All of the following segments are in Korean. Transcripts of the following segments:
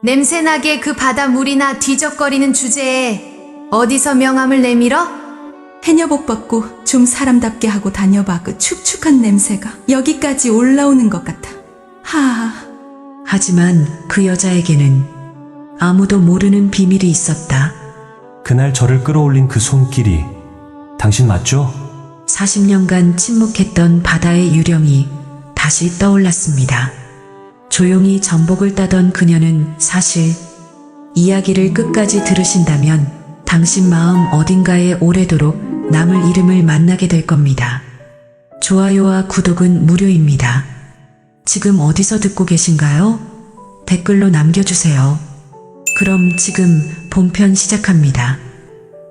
냄새나게 그 바다 물이나 뒤적거리는 주제에 어디서 명함을 내밀어? 해녀복 받고 좀 사람답게 하고 다녀봐. 그 축축한 냄새가 여기까지 올라오는 것 같아. 하하. 하지만 그 여자에게는 아무도 모르는 비밀이 있었다. 그날 저를 끌어올린 그 손길이 당신 맞죠? 40년간 침묵했던 바다의 유령이 다시 떠올랐습니다. 조용히 전복을 따던 그녀는 사실 이야기를 끝까지 들으신다면 당신 마음 어딘가에 오래도록 남을 이름을 만나게 될 겁니다. 좋아요와 구독은 무료입니다. 지금 어디서 듣고 계신가요? 댓글로 남겨주세요. 그럼 지금 본편 시작합니다.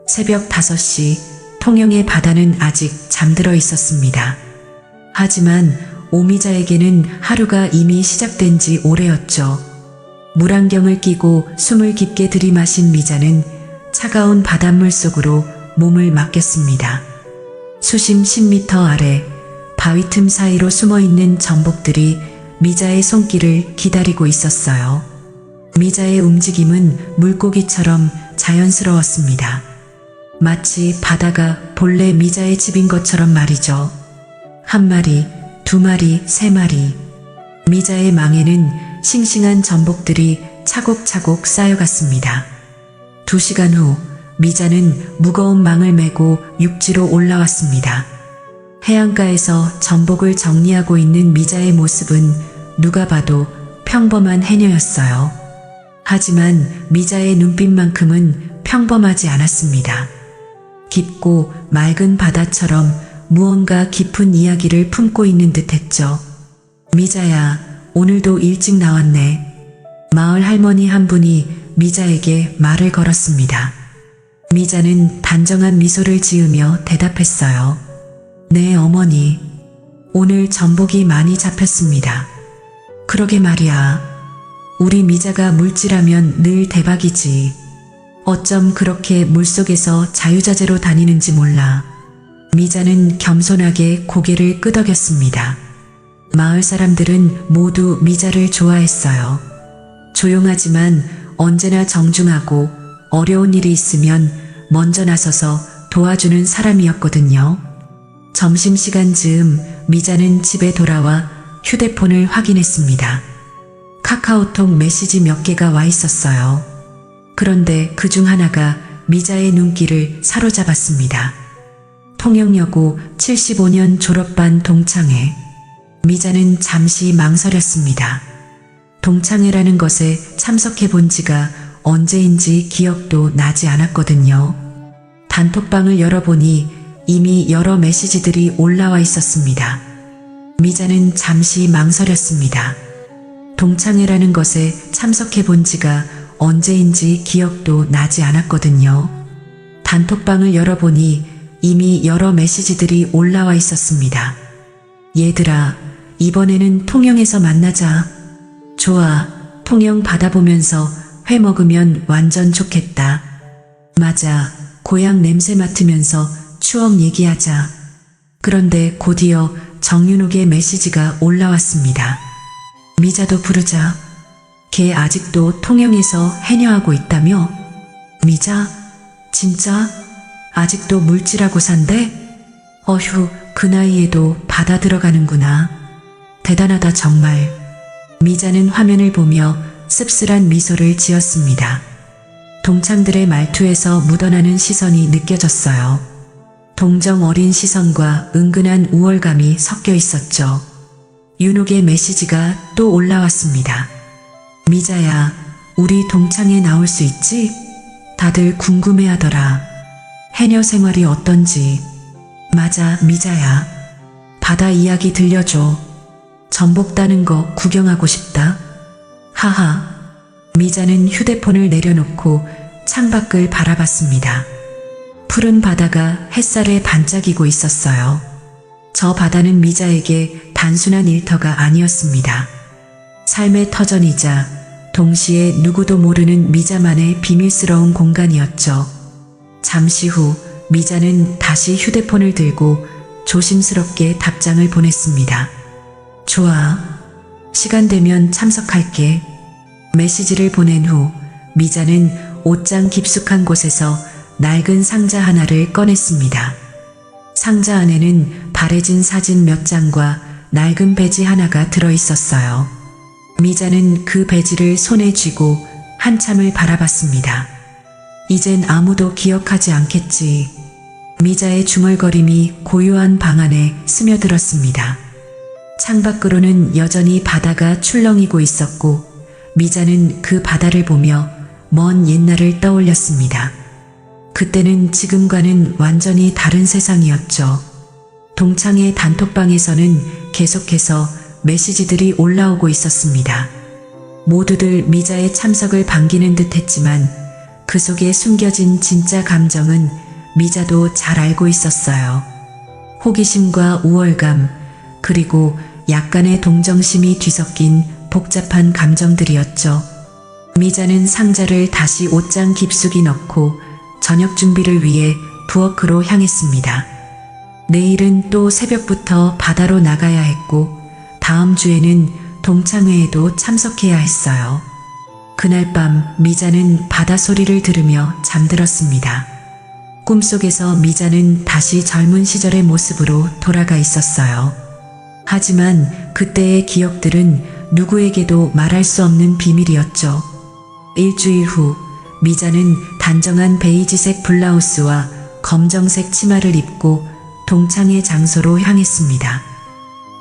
새벽 5시 통영의 바다는 아직 잠들어 있었습니다. 하지만 오미자에게는 하루가 이미 시작된 지 오래였죠. 물안경을 끼고 숨을 깊게 들이마신 미자는 차가운 바닷물 속으로 몸을 맡겼습니다. 수심 10m 아래 바위 틈 사이로 숨어있는 전복들이 미자의 손길을 기다리고 있었어요. 미자의 움직임은 물고기처럼 자연스러웠습니다. 마치 바다가 본래 미자의 집인 것처럼 말이죠. 한 마리, 두 마리, 세 마리. 미자의 망에는 싱싱한 전복들이 차곡차곡 쌓여갔습니다. 2시간 후 미자는 무거운 망을 메고 육지로 올라왔습니다. 해안가에서 전복을 정리하고 있는 미자의 모습은 누가 봐도 평범한 해녀였어요. 하지만 미자의 눈빛만큼은 평범하지 않았습니다. 깊고 맑은 바다처럼 무언가 깊은 이야기를 품고 있는 듯했죠. 미자야, 오늘도 일찍 나왔네. 마을 할머니 한 분이 미자에게 말을 걸었습니다. 미자는 단정한 미소를 지으며 대답했어요. 네, 어머니. 오늘 전복이 많이 잡혔습니다. 그러게 말이야. 우리 미자가 물질하면 늘 대박이지. 어쩜 그렇게 물속에서 자유자재로 다니는지 몰라. 미자는 겸손하게 고개를 끄덕였습니다. 마을 사람들은 모두 미자를 좋아했어요. 조용하지만 언제나 정중하고 어려운 일이 있으면 먼저 나서서 도와주는 사람이었거든요. 점심시간 즈음 미자는 집에 돌아와 휴대폰을 확인했습니다. 카카오톡 메시지 몇 개가 와 있었어요. 그런데 그중 하나가 미자의 눈길을 사로잡았습니다. 통영여고 75년 졸업반 동창회. 미자는 잠시 망설였습니다. 동창회라는 것에 참석해 본 지가 언제인지 기억도 나지 않았거든요. 단톡방을 열어보니 이미 여러 메시지들이 올라와 있었습니다. 미자는 잠시 망설였습니다. 동창회라는 것에 참석해 본 지가 언제인지 기억도 나지 않았거든요. 단톡방을 열어보니 이미 여러 메시지들이 올라와 있었습니다. 얘들아, 이번에는 통영에서 만나자. 좋아, 통영 바다 보면서 회 먹으면 완전 좋겠다. 맞아, 고향 냄새 맡으면서 추억 얘기하자. 그런데 곧이어 정윤욱의 메시지가 올라왔습니다. 미자도 부르자. 걔 아직도 통영에서 해녀하고 있다며? 미자? 진짜? 아직도 물질하고 산대? 어휴, 그 나이에도 바다 들어가는구나. 대단하다 정말. 미자는 화면을 보며 씁쓸한 미소를 지었습니다. 동창들의 말투에서 묻어나는 시선이 느껴졌어요. 동정 어린 시선과 은근한 우월감이 섞여 있었죠. 윤옥의 메시지가 또 올라왔습니다. 미자야, 우리 동창회 나올 수 있지? 다들 궁금해하더라. 해녀 생활이 어떤지. 맞아, 미자야. 바다 이야기 들려줘. 전복 따는 거 구경하고 싶다. 하하. 미자는 휴대폰을 내려놓고 창밖을 바라봤습니다. 푸른 바다가 햇살에 반짝이고 있었어요. 저 바다는 미자에게 단순한 일터가 아니었습니다. 삶의 터전이자 동시에 누구도 모르는 미자만의 비밀스러운 공간이었죠. 잠시 후 미자는 다시 휴대폰을 들고 조심스럽게 답장을 보냈습니다. 좋아. 시간 되면 참석할게. 메시지를 보낸 후 미자는 옷장 깊숙한 곳에서 낡은 상자 하나를 꺼냈습니다. 상자 안에는 바래진 사진 몇 장과 낡은 배지 하나가 들어있었어요. 미자는 그 배지를 손에 쥐고 한참을 바라봤습니다. 이젠 아무도 기억하지 않겠지. 미자의 중얼거림이 고요한 방 안에 스며들었습니다. 창밖으로는 여전히 바다가 출렁이고 있었고 미자는 그 바다를 보며 먼 옛날을 떠올렸습니다. 그때는 지금과는 완전히 다른 세상이었죠. 동창의 단톡방에서는 계속해서 메시지들이 올라오고 있었습니다. 모두들 미자의 참석을 반기는 듯 했지만 그 속에 숨겨진 진짜 감정은 미자도 잘 알고 있었어요. 호기심과 우월감, 그리고 약간의 동정심이 뒤섞인 복잡한 감정들이었죠. 미자는 상자를 다시 옷장 깊숙이 넣고 저녁 준비를 위해 부엌으로 향했습니다. 내일은 또 새벽부터 바다로 나가야 했고 다음 주에는 동창회에도 참석해야 했어요. 그날 밤 미자는 바다 소리를 들으며 잠들었습니다. 꿈속에서 미자는 다시 젊은 시절의 모습으로 돌아가 있었어요. 하지만 그때의 기억들은 누구에게도 말할 수 없는 비밀이었죠. 일주일 후 미자는 단정한 베이지색 블라우스와 검정색 치마를 입고 동창회 장소로 향했습니다.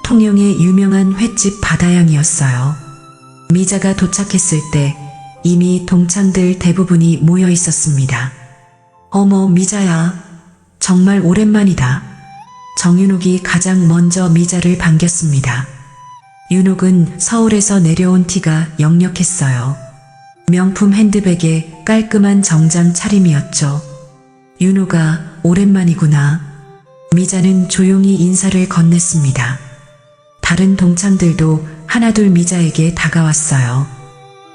통영의 유명한 횟집 바다향이었어요. 미자가 도착했을 때 이미 동창들 대부분이 모여 있었습니다. 어머, 미자야. 정말 오랜만이다. 정윤옥이 가장 먼저 미자를 반겼습니다. 윤옥은 서울에서 내려온 티가 역력했어요. 명품 핸드백에 깔끔한 정장 차림이었죠. 윤옥아, 오랜만이구나. 미자는 조용히 인사를 건넸습니다. 다른 동창들도 하나둘 미자에게 다가왔어요.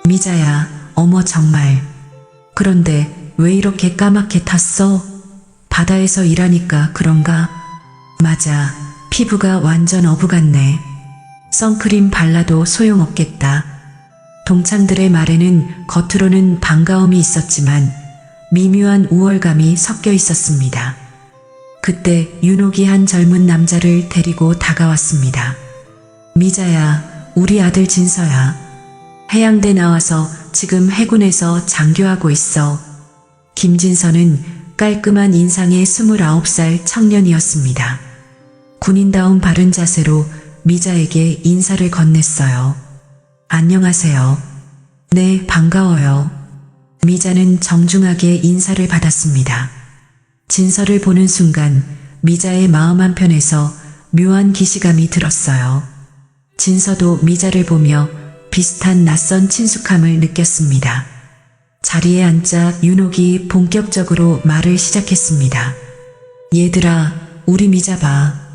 미자야, 어머 정말. 그런데 왜 이렇게 까맣게 탔어? 바다에서 일하니까 그런가? 맞아, 피부가 완전 어부 같네. 선크림 발라도 소용없겠다. 동창들의 말에는 겉으로는 반가움이 있었지만 미묘한 우월감이 섞여 있었습니다. 그때 윤옥이 한 젊은 남자를 데리고 다가왔습니다. 미자야, 우리 아들 진서야. 해양대 나와서 지금 해군에서 장교하고 있어. 김진서는 깔끔한 인상의 29살 청년이었습니다. 군인다운 바른 자세로 미자에게 인사를 건넸어요. 안녕하세요. 네, 반가워요. 미자는 정중하게 인사를 받았습니다. 진서를 보는 순간 미자의 마음 한편에서 묘한 기시감이 들었어요. 진서도 미자를 보며 비슷한 낯선 친숙함을 느꼈습니다. 자리에 앉자 윤옥이 본격적으로 말을 시작했습니다. 얘들아, 우리 미자 봐.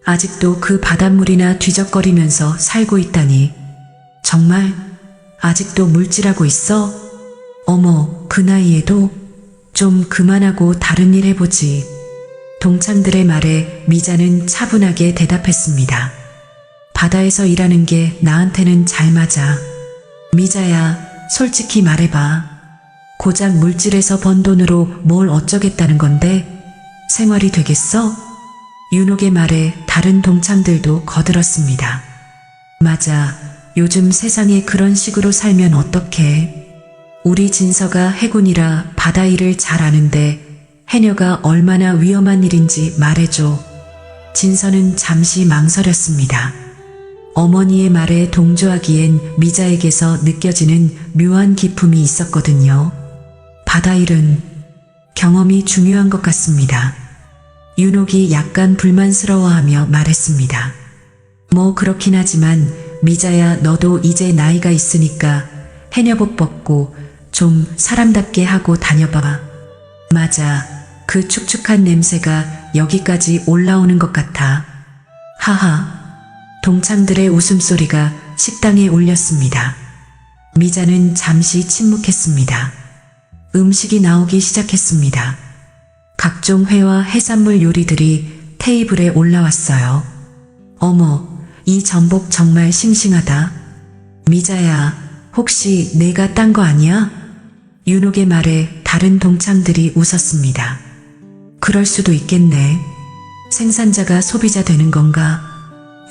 아직도 그 바닷물이나 뒤적거리면서 살고 있다니. 정말? 아직도 물질하고 있어? 어머, 그 나이에도? 좀 그만하고 다른 일 해보지. 동창들의 말에 미자는 차분하게 대답했습니다. 바다에서 일하는 게 나한테는 잘 맞아. 미자야, 솔직히 말해봐. 고작 물질에서 번 돈으로 뭘 어쩌겠다는 건데? 생활이 되겠어? 윤옥의 말에 다른 동창들도 거들었습니다. 맞아, 요즘 세상에 그런 식으로 살면 어떡해. 우리 진서가 해군이라 바다 일을 잘 아는데 해녀가 얼마나 위험한 일인지 말해줘. 진서는 잠시 망설였습니다. 어머니의 말에 동조하기엔 미자에게서 느껴지는 묘한 기품이 있었거든요. 바다 일은 경험이 중요한 것 같습니다. 윤옥이 약간 불만스러워하며 말했습니다. 뭐 그렇긴 하지만 미자야, 너도 이제 나이가 있으니까 해녀복 벗고 좀 사람답게 하고 다녀봐. 맞아, 그 축축한 냄새가 여기까지 올라오는 것 같아. 하하. 동창들의 웃음소리가 식당에 울렸습니다. 미자는 잠시 침묵했습니다. 음식이 나오기 시작했습니다. 각종 회와 해산물 요리들이 테이블에 올라왔어요. 어머, 이 전복 정말 싱싱하다. 미자야, 혹시 내가 딴 거 아니야? 윤옥의 말에 다른 동창들이 웃었습니다. 그럴 수도 있겠네. 생산자가 소비자 되는 건가?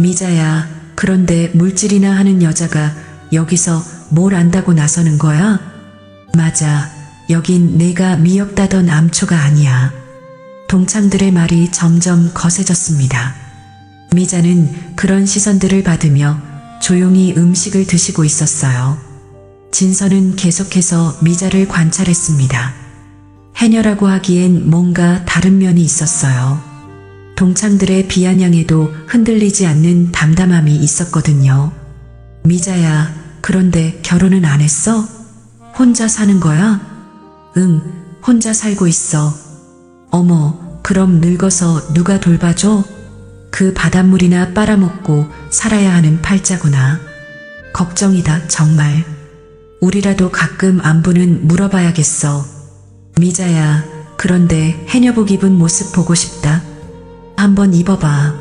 미자야, 그런데 물질이나 하는 여자가 여기서 뭘 안다고 나서는 거야? 맞아. 여긴 내가 미역다던 암초가 아니야. 동창들의 말이 점점 거세졌습니다. 미자는 그런 시선들을 받으며 조용히 음식을 드시고 있었어요. 진서는 계속해서 미자를 관찰했습니다. 해녀라고 하기엔 뭔가 다른 면이 있었어요. 동창들의 비아냥에도 흔들리지 않는 담담함이 있었거든요. 미자야, 그런데 결혼은 안 했어? 혼자 사는 거야? 응, 혼자 살고 있어. 어머, 그럼 늙어서 누가 돌봐줘? 그 바닷물이나 빨아먹고 살아야 하는 팔자구나. 걱정이다, 정말. 우리라도 가끔 안부는 물어봐야겠어. 미자야, 그런데 해녀복 입은 모습 보고 싶다. 한번 입어봐.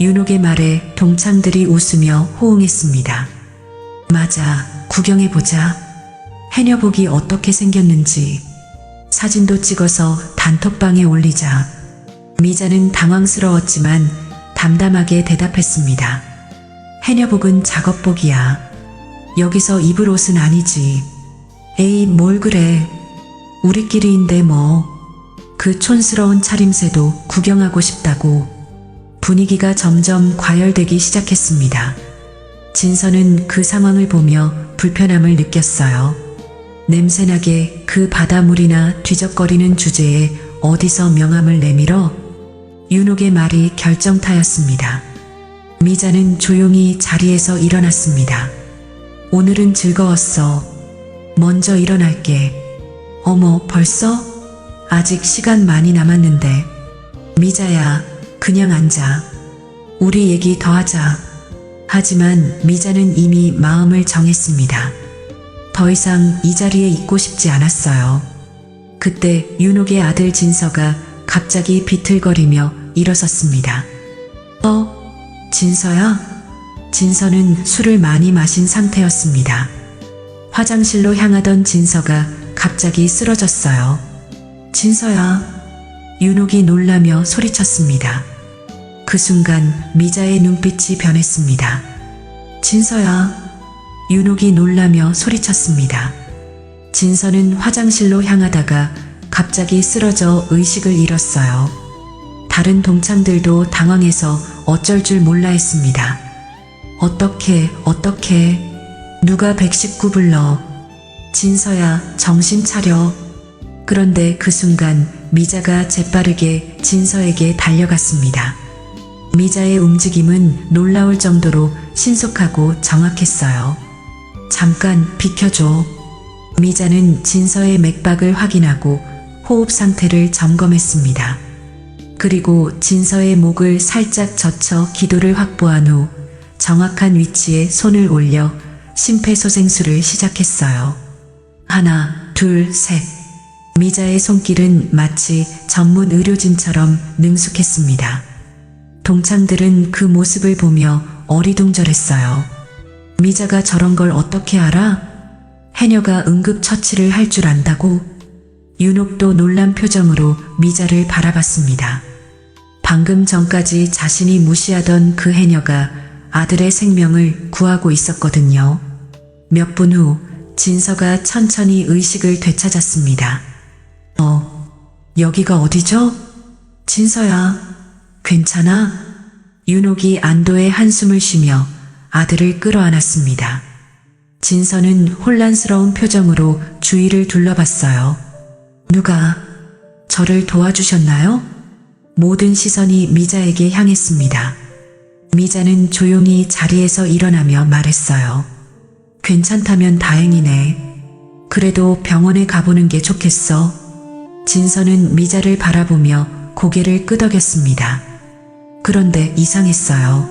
윤옥의 말에 동창들이 웃으며 호응했습니다. 맞아, 구경해보자. 해녀복이 어떻게 생겼는지 사진도 찍어서 단톡방에 올리자. 미자는 당황스러웠지만 담담하게 대답했습니다. 해녀복은 작업복이야. 여기서 입을 옷은 아니지. 에이, 뭘 그래. 우리끼리인데 뭐. 그 촌스러운 차림새도 구경하고 싶다고. 분위기가 점점 과열되기 시작했습니다. 진서는 그 상황을 보며 불편함을 느꼈어요. 냄새나게 그 바닷물이나 뒤적거리는 주제에 어디서 명함을 내밀어? 윤옥의 말이 결정타였습니다. 미자는 조용히 자리에서 일어났습니다. 오늘은 즐거웠어. 먼저 일어날게. 어머, 벌써? 아직 시간 많이 남았는데. 미자야, 그냥 앉아. 우리 얘기 더 하자. 하지만 미자는 이미 마음을 정했습니다. 더 이상 이 자리에 있고 싶지 않았어요. 그때 윤옥의 아들 진서가 갑자기 비틀거리며 일어섰습니다. 진서야? 진서는 술을 많이 마신 상태였습니다. 화장실로 향하던 진서가 갑자기 쓰러졌어요. 진서야. 윤옥이 놀라며 소리쳤습니다. 그 순간 미자의 눈빛이 변했습니다. 진서야. 윤옥이 놀라며 소리쳤습니다. 진서는 화장실로 향하다가 갑자기 쓰러져 의식을 잃었어요. 다른 동창들도 당황해서 어쩔 줄 몰라 했습니다. 어떻게 누가 119 불러. 진서야, 정신 차려. 그런데 그 순간 미자가 재빠르게 진서에게 달려갔습니다. 미자의 움직임은 놀라울 정도로 신속하고 정확했어요. 잠깐 비켜줘. 미자는 진서의 맥박을 확인하고 호흡 상태를 점검했습니다. 그리고 진서의 목을 살짝 젖혀 기도를 확보한 후 정확한 위치에 손을 올려 심폐소생술을 시작했어요. 하나, 둘, 셋. 미자의 손길은 마치 전문 의료진처럼 능숙했습니다. 동창들은 그 모습을 보며 어리둥절했어요. 미자가 저런 걸 어떻게 알아? 해녀가 응급처치를 할 줄 안다고? 윤옥도 놀란 표정으로 미자를 바라봤습니다. 방금 전까지 자신이 무시하던 그 해녀가 아들의 생명을 구하고 있었거든요. 몇 분 후 진서가 천천히 의식을 되찾았습니다. 여기가 어디죠? 진서야, 괜찮아? 윤옥이 안도의 한숨을 쉬며 아들을 끌어안았습니다. 진서는 혼란스러운 표정으로 주위를 둘러봤어요. 누가 저를 도와주셨나요? 모든 시선이 미자에게 향했습니다. 미자는 조용히 자리에서 일어나며 말했어요. 괜찮다면 다행이네. 그래도 병원에 가보는 게 좋겠어. 진서는 미자를 바라보며 고개를 끄덕였습니다. 그런데 이상했어요.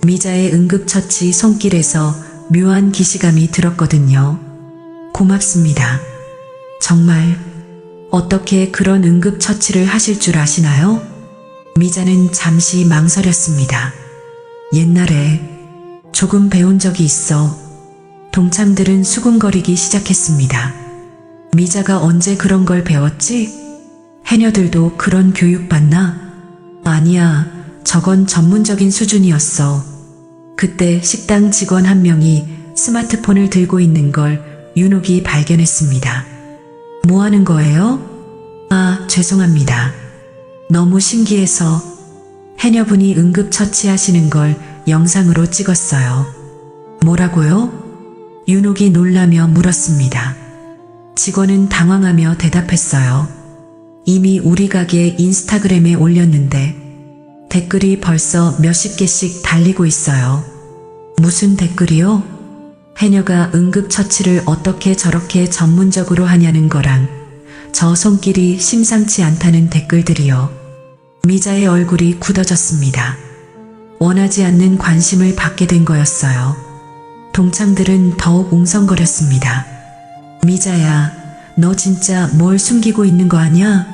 미자의 응급처치 손길에서 묘한 기시감이 들었거든요. 고맙습니다. 정말 어떻게 그런 응급처치를 하실 줄 아시나요? 미자는 잠시 망설였습니다. 옛날에 조금 배운 적이 있어. 동창들은 수군거리기 시작했습니다. 미자가 언제 그런 걸 배웠지? 해녀들도 그런 교육 받나? 아니야, 저건 전문적인 수준이었어. 그때 식당 직원 한 명이 스마트폰을 들고 있는 걸 윤옥이 발견했습니다. 뭐 하는 거예요? 아, 죄송합니다. 너무 신기해서 해녀분이 응급처치하시는 걸 영상으로 찍었어요. 뭐라고요? 윤옥이 놀라며 물었습니다. 직원은 당황하며 대답했어요. 이미 우리 가게 인스타그램에 올렸는데 댓글이 벌써 몇십 개씩 달리고 있어요. 무슨 댓글이요? 해녀가 응급처치를 어떻게 저렇게 전문적으로 하냐는 거랑 저 손길이 심상치 않다는 댓글들이요. 미자의 얼굴이 굳어졌습니다. 원하지 않는 관심을 받게 된 거였어요. 동창들은 더욱 웅성거렸습니다. 미자야, 너 진짜 뭘 숨기고 있는 거 아냐?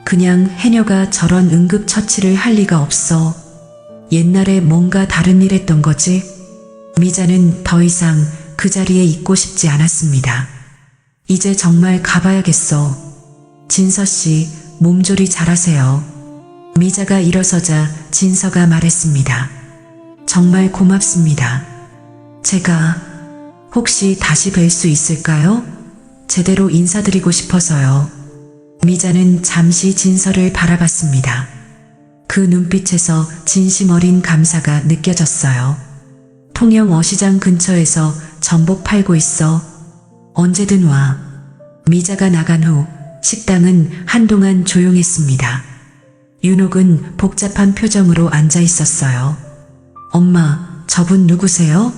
그냥 해녀가 저런 응급처치를 할 리가 없어. 옛날에 뭔가 다른 일 했던 거지? 미자는 더 이상 그 자리에 있고 싶지 않았습니다. 이제 정말 가봐야겠어. 진서씨, 몸조리 잘하세요. 미자가 일어서자 진서가 말했습니다. 정말 고맙습니다. 제가 혹시 다시 뵐 수 있을까요? 제대로 인사드리고 싶어서요. 미자는 잠시 진서를 바라봤습니다. 그 눈빛에서 진심 어린 감사가 느껴졌어요. 통영 어시장 근처에서 전복 팔고 있어. 언제든 와. 미자가 나간 후 식당은 한동안 조용했습니다. 윤옥은 복잡한 표정으로 앉아 있었어요. 엄마, 저분 누구세요?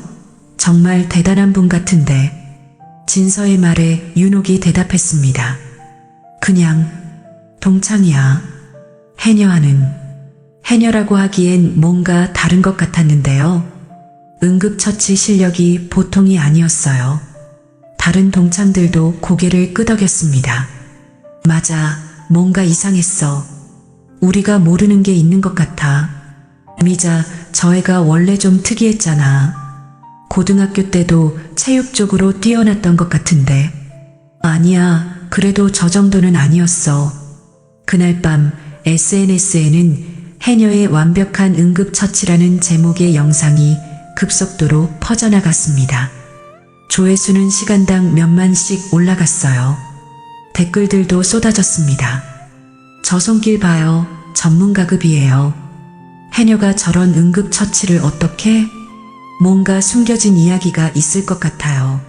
정말 대단한 분 같은데. 진서의 말에 윤옥이 대답했습니다. 그냥 동창이야. 해녀라고 하기엔 뭔가 다른 것 같았는데요. 응급처치 실력이 보통이 아니었어요. 다른 동창들도 고개를 끄덕였습니다. 맞아, 뭔가 이상했어. 우리가 모르는 게 있는 것 같아. 미자, 저 애가 원래 좀 특이했잖아. 고등학교 때도 체육 쪽으로 뛰어났던 것 같은데. 아니야, 그래도 저 정도는 아니었어. 그날 밤 SNS에는 해녀의 완벽한 응급처치라는 제목의 영상이 급속도로 퍼져나갔습니다. 조회수는 시간당 몇만씩 올라갔어요. 댓글들도 쏟아졌습니다. 저 손길 봐요. 전문가급이에요. 해녀가 저런 응급처치를 어떻게? 뭔가 숨겨진 이야기가 있을 것 같아요.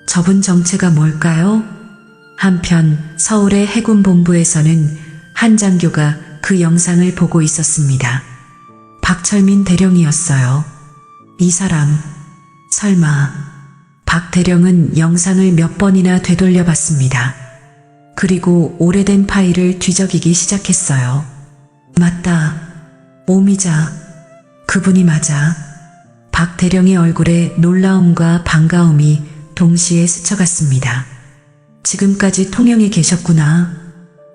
저분 정체가 뭘까요? 한편 서울의 해군본부에서는 한 장교가 그 영상을 보고 있었습니다. 박철민 대령이었어요. 이 사람, 설마. 박 대령은 영상을 몇 번이나 되돌려봤습니다. 그리고 오래된 파일을 뒤적이기 시작했어요. 맞다. 오미자. 그분이 맞아. 박 대령의 얼굴에 놀라움과 반가움이 동시에 스쳐갔습니다. 지금까지 통영에 계셨구나.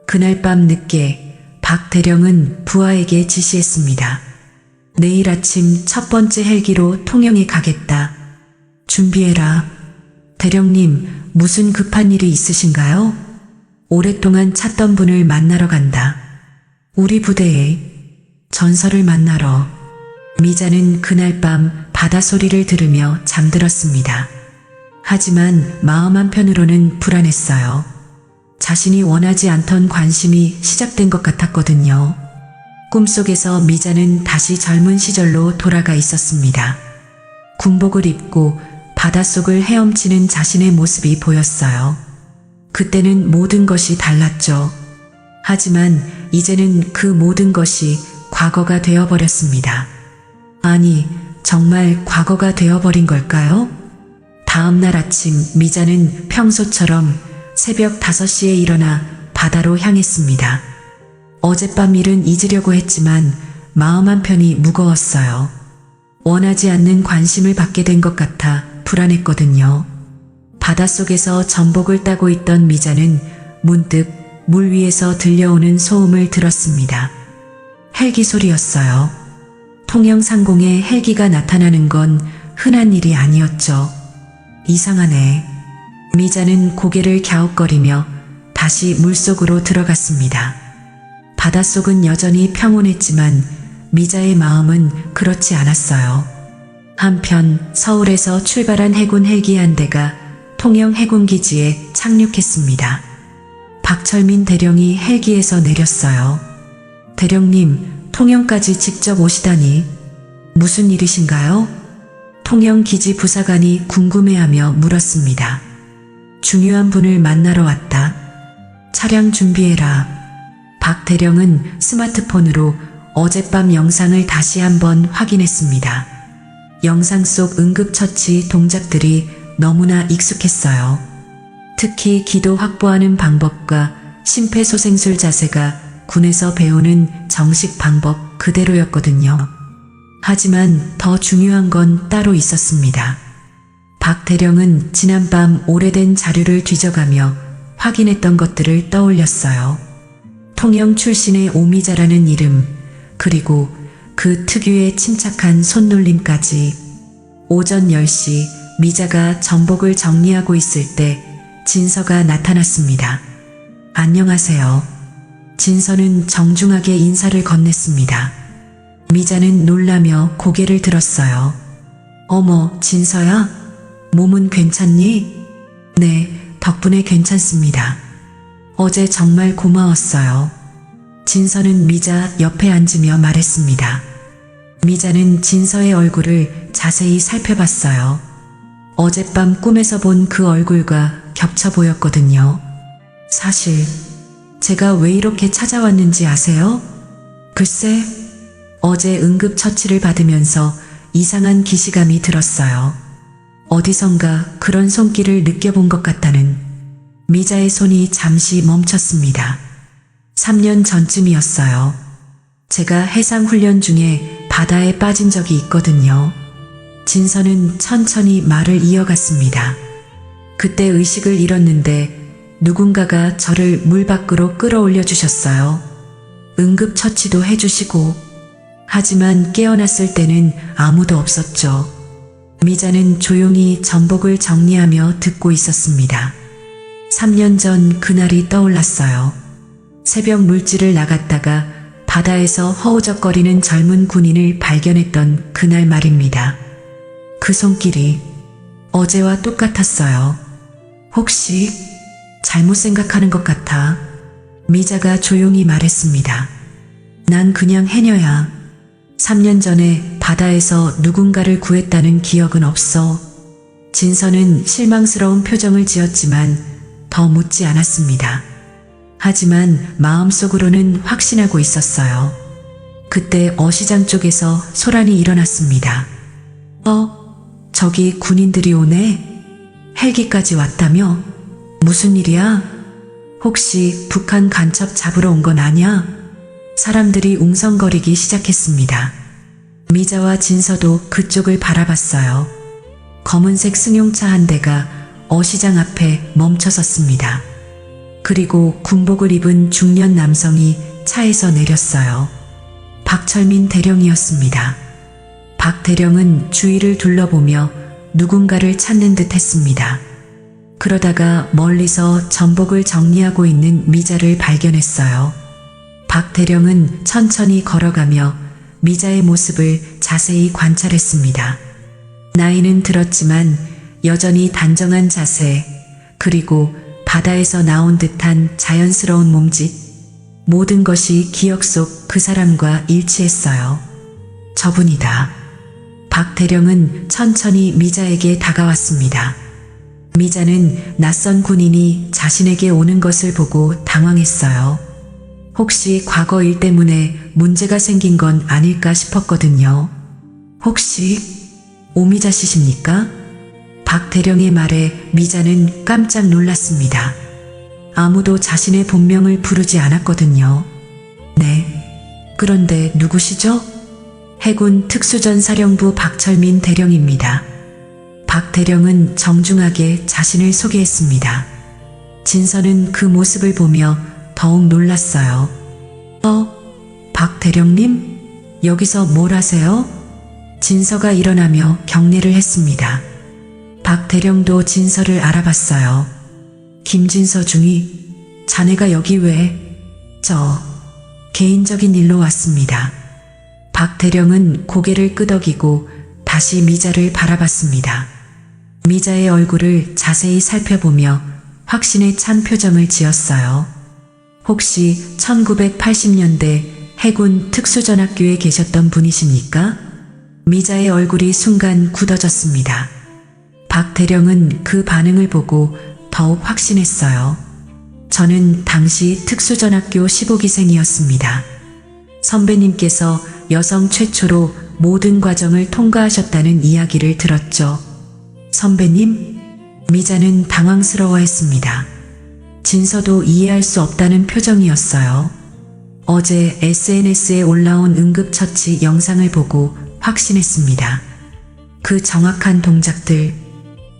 그날 밤 늦게 박 대령은 부하에게 지시했습니다. 내일 아침 첫 번째 헬기로 통영에 가겠다. 준비해라. 대령님, 무슨 급한 일이 있으신가요? 오랫동안 찾던 분을 만나러 간다. 우리 부대에 전설을 만나러. 미자는 그날 밤 바다소리를 들으며 잠들었습니다. 하지만 마음 한편으로는 불안했어요. 자신이 원하지 않던 관심이 시작된 것 같았거든요. 꿈속에서 미자는 다시 젊은 시절로 돌아가 있었습니다. 군복을 입고 바닷속을 헤엄치는 자신의 모습이 보였어요. 그때는 모든 것이 달랐죠. 하지만 이제는 그 모든 것이 과거가 되어버렸습니다. 아니, 정말 과거가 되어버린 걸까요? 다음 날 아침 미자는 평소처럼 새벽 5시에 일어나 바다로 향했습니다. 어젯밤 일은 잊으려고 했지만 마음 한편이 무거웠어요. 원하지 않는 관심을 받게 된 것 같아 불안했거든요. 바닷속에서 전복을 따고 있던 미자는 문득 물 위에서 들려오는 소음을 들었습니다. 헬기 소리였어요. 통영 상공에 헬기가 나타나는 건 흔한 일이 아니었죠. 이상하네. 미자는 고개를 갸웃거리며 다시 물속으로 들어갔습니다. 바닷속은 여전히 평온했지만 미자의 마음은 그렇지 않았어요. 한편 서울에서 출발한 해군 헬기 한 대가 통영 해군기지에 착륙했습니다. 박철민 대령이 헬기에서 내렸어요. 대령님, 통영까지 직접 오시다니 무슨 일이신가요? 통영 기지 부사관이 궁금해하며 물었습니다. 중요한 분을 만나러 왔다. 차량 준비해라. 박 대령은 스마트폰으로 어젯밤 영상을 다시 한번 확인했습니다. 영상 속 응급처치 동작들이 너무나 익숙했어요. 특히 기도 확보하는 방법과 심폐소생술 자세가 군에서 배우는 정식 방법 그대로였거든요. 하지만 더 중요한 건 따로 있었습니다. 박 대령은 지난밤 오래된 자료를 뒤져가며 확인했던 것들을 떠올렸어요. 통영 출신의 오미자라는 이름, 그리고 그 특유의 침착한 손놀림까지. 오전 10시 미자가 전복을 정리하고 있을 때 진서가 나타났습니다. 안녕하세요. 진서는 정중하게 인사를 건넸습니다. 미자는 놀라며 고개를 들었어요. 어머, 진서야? 몸은 괜찮니? 네, 덕분에 괜찮습니다. 어제 정말 고마웠어요. 진서는 미자 옆에 앉으며 말했습니다. 미자는 진서의 얼굴을 자세히 살펴봤어요. 어젯밤 꿈에서 본 그 얼굴과 겹쳐 보였거든요. 사실 제가 왜 이렇게 찾아왔는지 아세요? 글쎄, 어제 응급처치를 받으면서 이상한 기시감이 들었어요. 어디선가 그런 손길을 느껴본 것 같다는. 미자의 손이 잠시 멈췄습니다. 3년 전쯤이었어요. 제가 해상훈련 중에 바다에 빠진 적이 있거든요. 진서는 천천히 말을 이어갔습니다. 그때 의식을 잃었는데 누군가가 저를 물 밖으로 끌어올려 주셨어요. 응급처치도 해주시고. 하지만 깨어났을 때는 아무도 없었죠. 미자는 조용히 전복을 정리하며 듣고 있었습니다. 3년 전 그날이 떠올랐어요. 새벽 물질을 나갔다가 바다에서 허우적거리는 젊은 군인을 발견했던 그날 말입니다. 그 손길이 어제와 똑같았어요. 혹시 잘못 생각하는 것 같아. 미자가 조용히 말했습니다. 난 그냥 해녀야. 3년 전에 바다에서 누군가를 구했다는 기억은 없어. 진서는 실망스러운 표정을 지었지만 더 묻지 않았습니다. 하지만 마음속으로는 확신하고 있었어요. 그때 어시장 쪽에서 소란이 일어났습니다. 저기 군인들이 오네? 헬기까지 왔다며? 무슨 일이야? 혹시 북한 간첩 잡으러 온 건 아냐? 사람들이 웅성거리기 시작했습니다. 미자와 진서도 그쪽을 바라봤어요. 검은색 승용차 한 대가 어시장 앞에 멈춰섰습니다. 그리고 군복을 입은 중년 남성이 차에서 내렸어요. 박철민 대령이었습니다. 박 대령은 주위를 둘러보며 누군가를 찾는 듯 했습니다. 그러다가 멀리서 전복을 정리하고 있는 미자를 발견했어요. 박 대령은 천천히 걸어가며 미자의 모습을 자세히 관찰했습니다. 나이는 들었지만 여전히 단정한 자세, 그리고 바다에서 나온 듯한 자연스러운 몸짓, 모든 것이 기억 속 그 사람과 일치했어요. 저분이다. 박 대령은 천천히 미자에게 다가왔습니다. 미자는 낯선 군인이 자신에게 오는 것을 보고 당황했어요. 혹시 과거 일 때문에 문제가 생긴 건 아닐까 싶었거든요. 혹시 오미자 씨십니까? 박 대령의 말에 미자는 깜짝 놀랐습니다. 아무도 자신의 본명을 부르지 않았거든요. 네. 그런데 누구시죠? 해군 특수전사령부 박철민 대령입니다. 박 대령은 정중하게 자신을 소개했습니다. 진서는 그 모습을 보며 더욱 놀랐어요. 박 대령님? 여기서 뭘 하세요? 진서가 일어나며 경례를 했습니다. 박 대령도 진서를 알아봤어요. 김진서 중이, 자네가 여기 왜? 개인적인 일로 왔습니다. 박 대령은 고개를 끄덕이고 다시 미자를 바라봤습니다. 미자의 얼굴을 자세히 살펴보며 확신에 찬 표정을 지었어요. 혹시 1980년대 해군 특수전학교에 계셨던 분이십니까? 미자의 얼굴이 순간 굳어졌습니다. 박 대령은 그 반응을 보고 더욱 확신했어요. 저는 당시 특수전학교 15기생이었습니다. 선배님께서 여성 최초로 모든 과정을 통과하셨다는 이야기를 들었죠. 선배님? 미자는 당황스러워했습니다. 진서도 이해할 수 없다는 표정이었어요. 어제 SNS에 올라온 응급처치 영상을 보고 확신했습니다. 그 정확한 동작들,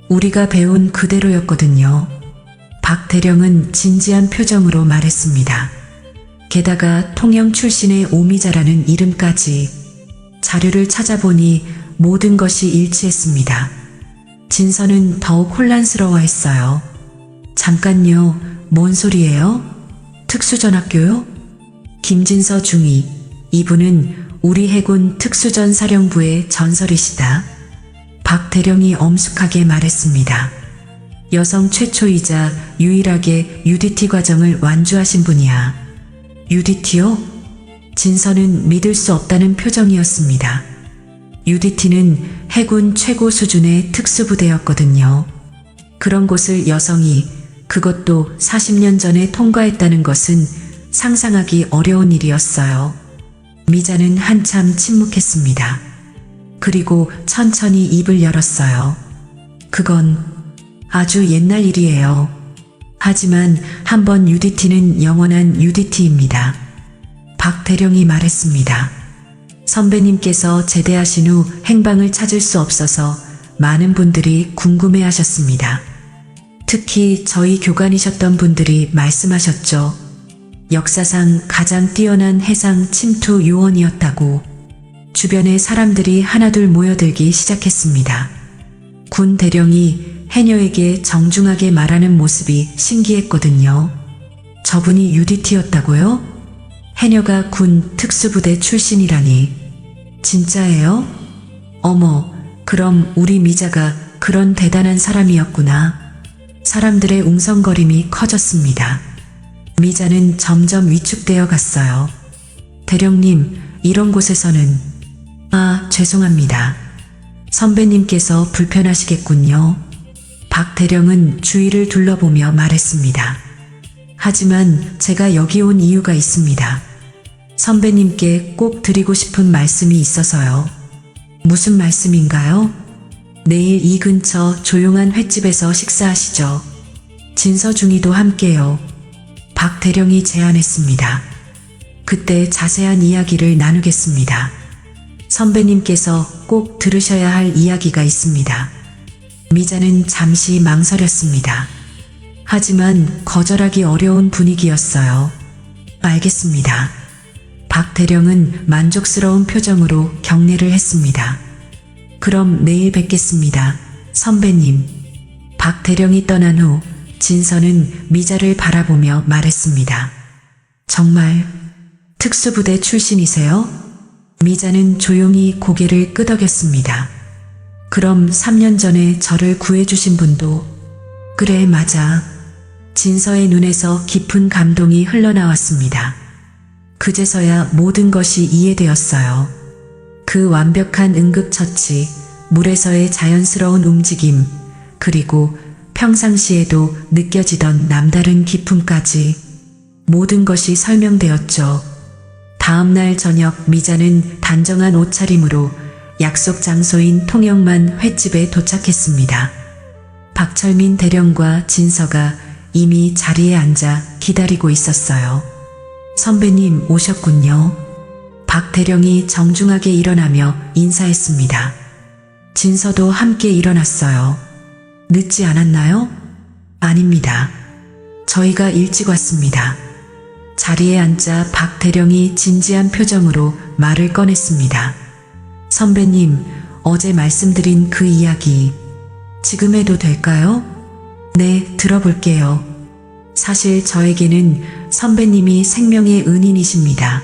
우리가 배운 그대로였거든요. 박 대령은 진지한 표정으로 말했습니다. 게다가 통영 출신의 오미자라는 이름까지. 자료를 찾아보니 모든 것이 일치했습니다. 진서는 더욱 혼란스러워했어요. 잠깐요, 뭔 소리예요? 특수전학교요? 김진서 중위, 이분은 우리 해군 특수전 사령부의 전설이시다. 박 대령이 엄숙하게 말했습니다. 여성 최초이자 유일하게 UDT 과정을 완주하신 분이야. UDT요? 진서는 믿을 수 없다는 표정이었습니다. UDT는 해군 최고 수준의 특수부대였거든요. 그런 곳을 여성이, 그것도 40년 전에 통과했다는 것은 상상하기 어려운 일이었어요. 미자는 한참 침묵했습니다. 그리고 천천히 입을 열었어요. 그건 아주 옛날 일이에요. 하지만 한번 UDT는 영원한 UDT입니다. 박 대령이 말했습니다. 선배님께서 제대하신 후 행방을 찾을 수 없어서 많은 분들이 궁금해하셨습니다. 특히 저희 교관이셨던 분들이 말씀하셨죠. 역사상 가장 뛰어난 해상 침투 요원이었다고. 주변에 사람들이 하나둘 모여들기 시작했습니다. 군 대령이 해녀에게 정중하게 말하는 모습이 신기했거든요. 저분이 UDT였다고요? 해녀가 군 특수부대 출신이라니. 진짜예요? 어머, 그럼 우리 미자가 그런 대단한 사람이었구나. 사람들의 웅성거림이 커졌습니다. 미자는 점점 위축되어 갔어요. 대령님, 이런 곳에서는... 죄송합니다. 선배님께서 불편하시겠군요. 박 대령은 주위를 둘러보며 말했습니다. 하지만 제가 여기 온 이유가 있습니다. 선배님께 꼭 드리고 싶은 말씀이 있어서요. 무슨 말씀인가요? 내일 이 근처 조용한 횟집에서 식사하시죠. 진서 중이도 함께요. 박 대령이 제안했습니다. 그때 자세한 이야기를 나누겠습니다. 선배님께서 꼭 들으셔야 할 이야기가 있습니다. 미자는 잠시 망설였습니다. 하지만 거절하기 어려운 분위기였어요. 알겠습니다. 박 대령은 만족스러운 표정으로 경례를 했습니다. 그럼 내일 뵙겠습니다, 선배님. 박 대령이 떠난 후 진서는 미자를 바라보며 말했습니다. 정말 특수부대 출신이세요? 미자는 조용히 고개를 끄덕였습니다. 그럼 3년 전에 저를 구해주신 분도... 그래, 맞아. 진서의 눈에서 깊은 감동이 흘러나왔습니다. 그제서야 모든 것이 이해되었어요. 그 완벽한 응급처치, 물에서의 자연스러운 움직임, 그리고 평상시에도 느껴지던 남다른 기품까지 모든 것이 설명되었죠. 다음날 저녁 미자는 단정한 옷차림으로 약속 장소인 통영만 횟집에 도착했습니다. 박철민 대령과 진서가 이미 자리에 앉아 기다리고 있었어요. 선배님 오셨군요. 박 대령이 정중하게 일어나며 인사했습니다. 진서도 함께 일어났어요. 늦지 않았나요? 아닙니다. 저희가 일찍 왔습니다. 자리에 앉자 박 대령이 진지한 표정으로 말을 꺼냈습니다. 선배님, 어제 말씀드린 그 이야기, 지금 해도 될까요? 네, 들어볼게요. 사실 저에게는 선배님이 생명의 은인이십니다.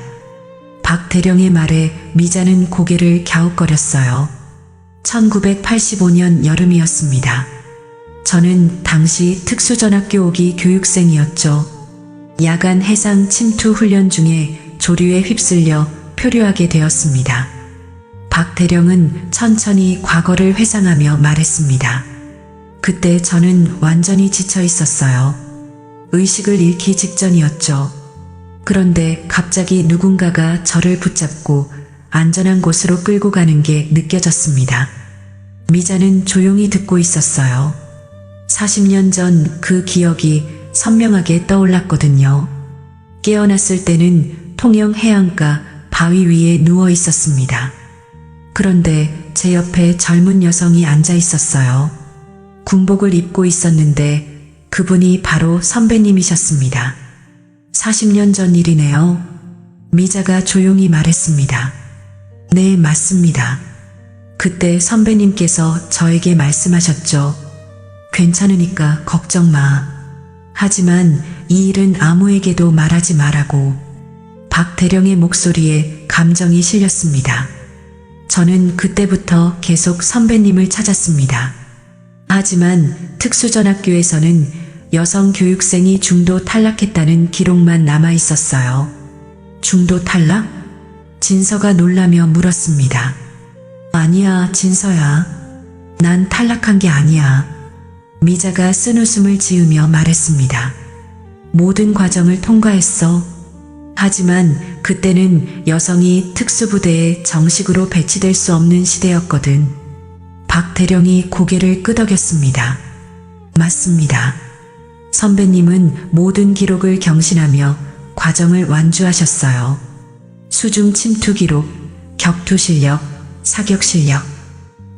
박 대령의 말에 미자는 고개를 갸웃거렸어요. 1985년 여름이었습니다. 저는 당시 특수전학교 5기 교육생이었죠. 야간 해상 침투 훈련 중에 조류에 휩쓸려 표류하게 되었습니다. 박 대령은 천천히 과거를 회상하며 말했습니다. 그때 저는 완전히 지쳐 있었어요. 의식을 잃기 직전이었죠. 그런데 갑자기 누군가가 저를 붙잡고 안전한 곳으로 끌고 가는 게 느껴졌습니다. 미자는 조용히 듣고 있었어요. 40년 전 그 기억이 선명하게 떠올랐거든요. 깨어났을 때는 통영 해안가 바위 위에 누워 있었습니다. 그런데 제 옆에 젊은 여성이 앉아 있었어요. 군복을 입고 있었는데 그분이 바로 선배님이셨습니다. 40년 전 일이네요. 미자가 조용히 말했습니다. 네, 맞습니다. 그때 선배님께서 저에게 말씀하셨죠. 괜찮으니까 걱정 마. 하지만 이 일은 아무에게도 말하지 말라고. 박 대령의 목소리에 감정이 실렸습니다. 저는 그때부터 계속 선배님을 찾았습니다. 하지만 특수전학교에서는 여성 교육생이 중도 탈락했다는 기록만 남아 있었어요. 중도 탈락? 진서가 놀라며 물었습니다. 아니야, 진서야. 난 탈락한 게 아니야. 미자가 쓴웃음을 지으며 말했습니다. 모든 과정을 통과했어. 하지만 그때는 여성이 특수부대에 정식으로 배치될 수 없는 시대였거든. 박 대령이 고개를 끄덕였습니다. 맞습니다. 선배님은 모든 기록을 경신하며 과정을 완주하셨어요. 수중 침투 기록, 격투 실력, 사격 실력,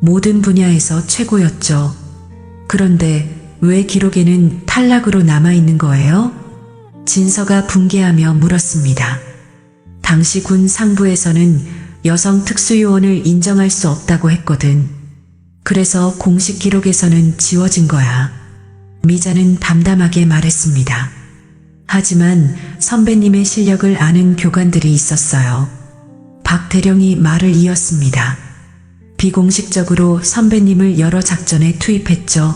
모든 분야에서 최고였죠. 그런데 왜 기록에는 탈락으로 남아있는 거예요? 진서가 붕괴하며 물었습니다. 당시 군 상부에서는 여성 특수요원을 인정할 수 없다고 했거든. 그래서 공식 기록에서는 지워진 거야. 미자는 담담하게 말했습니다. 하지만 선배님의 실력을 아는 교관들이 있었어요. 박 대령이 말을 이었습니다. 비공식적으로 선배님을 여러 작전에 투입했죠.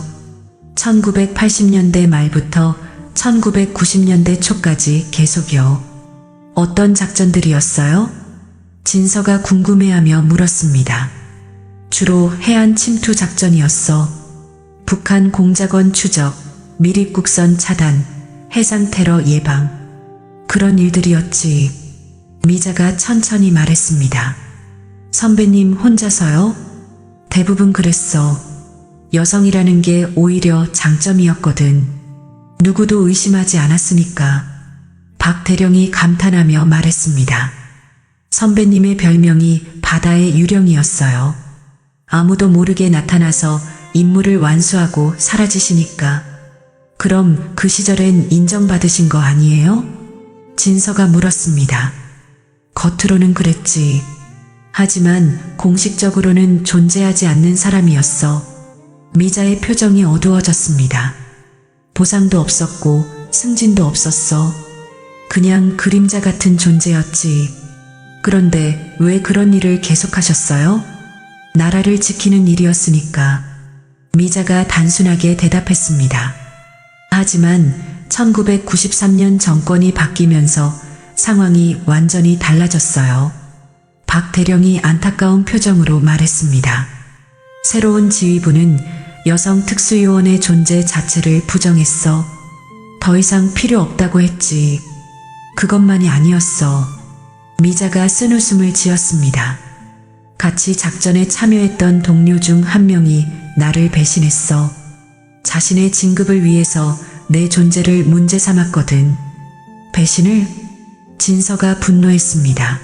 1980년대 말부터 1990년대 초까지 계속요. 어떤 작전들이었어요? 진서가 궁금해하며 물었습니다. 주로 해안 침투 작전이었어. 북한 공작원 추적, 미립국선 차단, 해상 테러 예방. 그런 일들이었지. 미자가 천천히 말했습니다. 선배님 혼자서요? 대부분 그랬어. 여성이라는 게 오히려 장점이었거든. 누구도 의심하지 않았으니까. 박 대령이 감탄하며 말했습니다. 선배님의 별명이 바다의 유령이었어요. 아무도 모르게 나타나서 임무를 완수하고 사라지시니까. 그럼 그 시절엔 인정받으신 거 아니에요? 진서가 물었습니다. 겉으로는 그랬지. 하지만 공식적으로는 존재하지 않는 사람이었어. 미자의 표정이 어두워졌습니다. 보상도 없었고 승진도 없었어. 그냥 그림자 같은 존재였지. 그런데 왜 그런 일을 계속하셨어요? 나라를 지키는 일이었으니까. 미자가 단순하게 대답했습니다. 하지만 1993년 정권이 바뀌면서 상황이 완전히 달라졌어요. 박 대령이 안타까운 표정으로 말했습니다. 새로운 지휘부는 여성 특수요원의 존재 자체를 부정했어. 더 이상 필요 없다고 했지. 그것만이 아니었어. 미자가 쓴웃음을 지었습니다. 같이 작전에 참여했던 동료 중 한 명이 나를 배신했어. 자신의 진급을 위해서 내 존재를 문제 삼았거든. 배신을? 진서가 분노했습니다.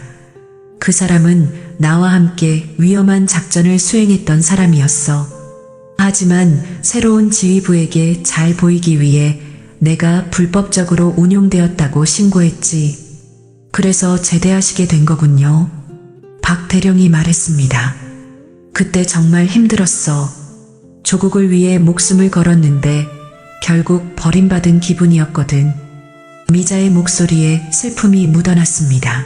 그 사람은 나와 함께 위험한 작전을 수행했던 사람이었어. 하지만 새로운 지휘부에게 잘 보이기 위해 내가 불법적으로 운용되었다고 신고했지. 그래서 제대하시게 된 거군요. 박 대령이 말했습니다. 그때 정말 힘들었어. 조국을 위해 목숨을 걸었는데 결국 버림받은 기분이었거든. 미자의 목소리에 슬픔이 묻어났습니다.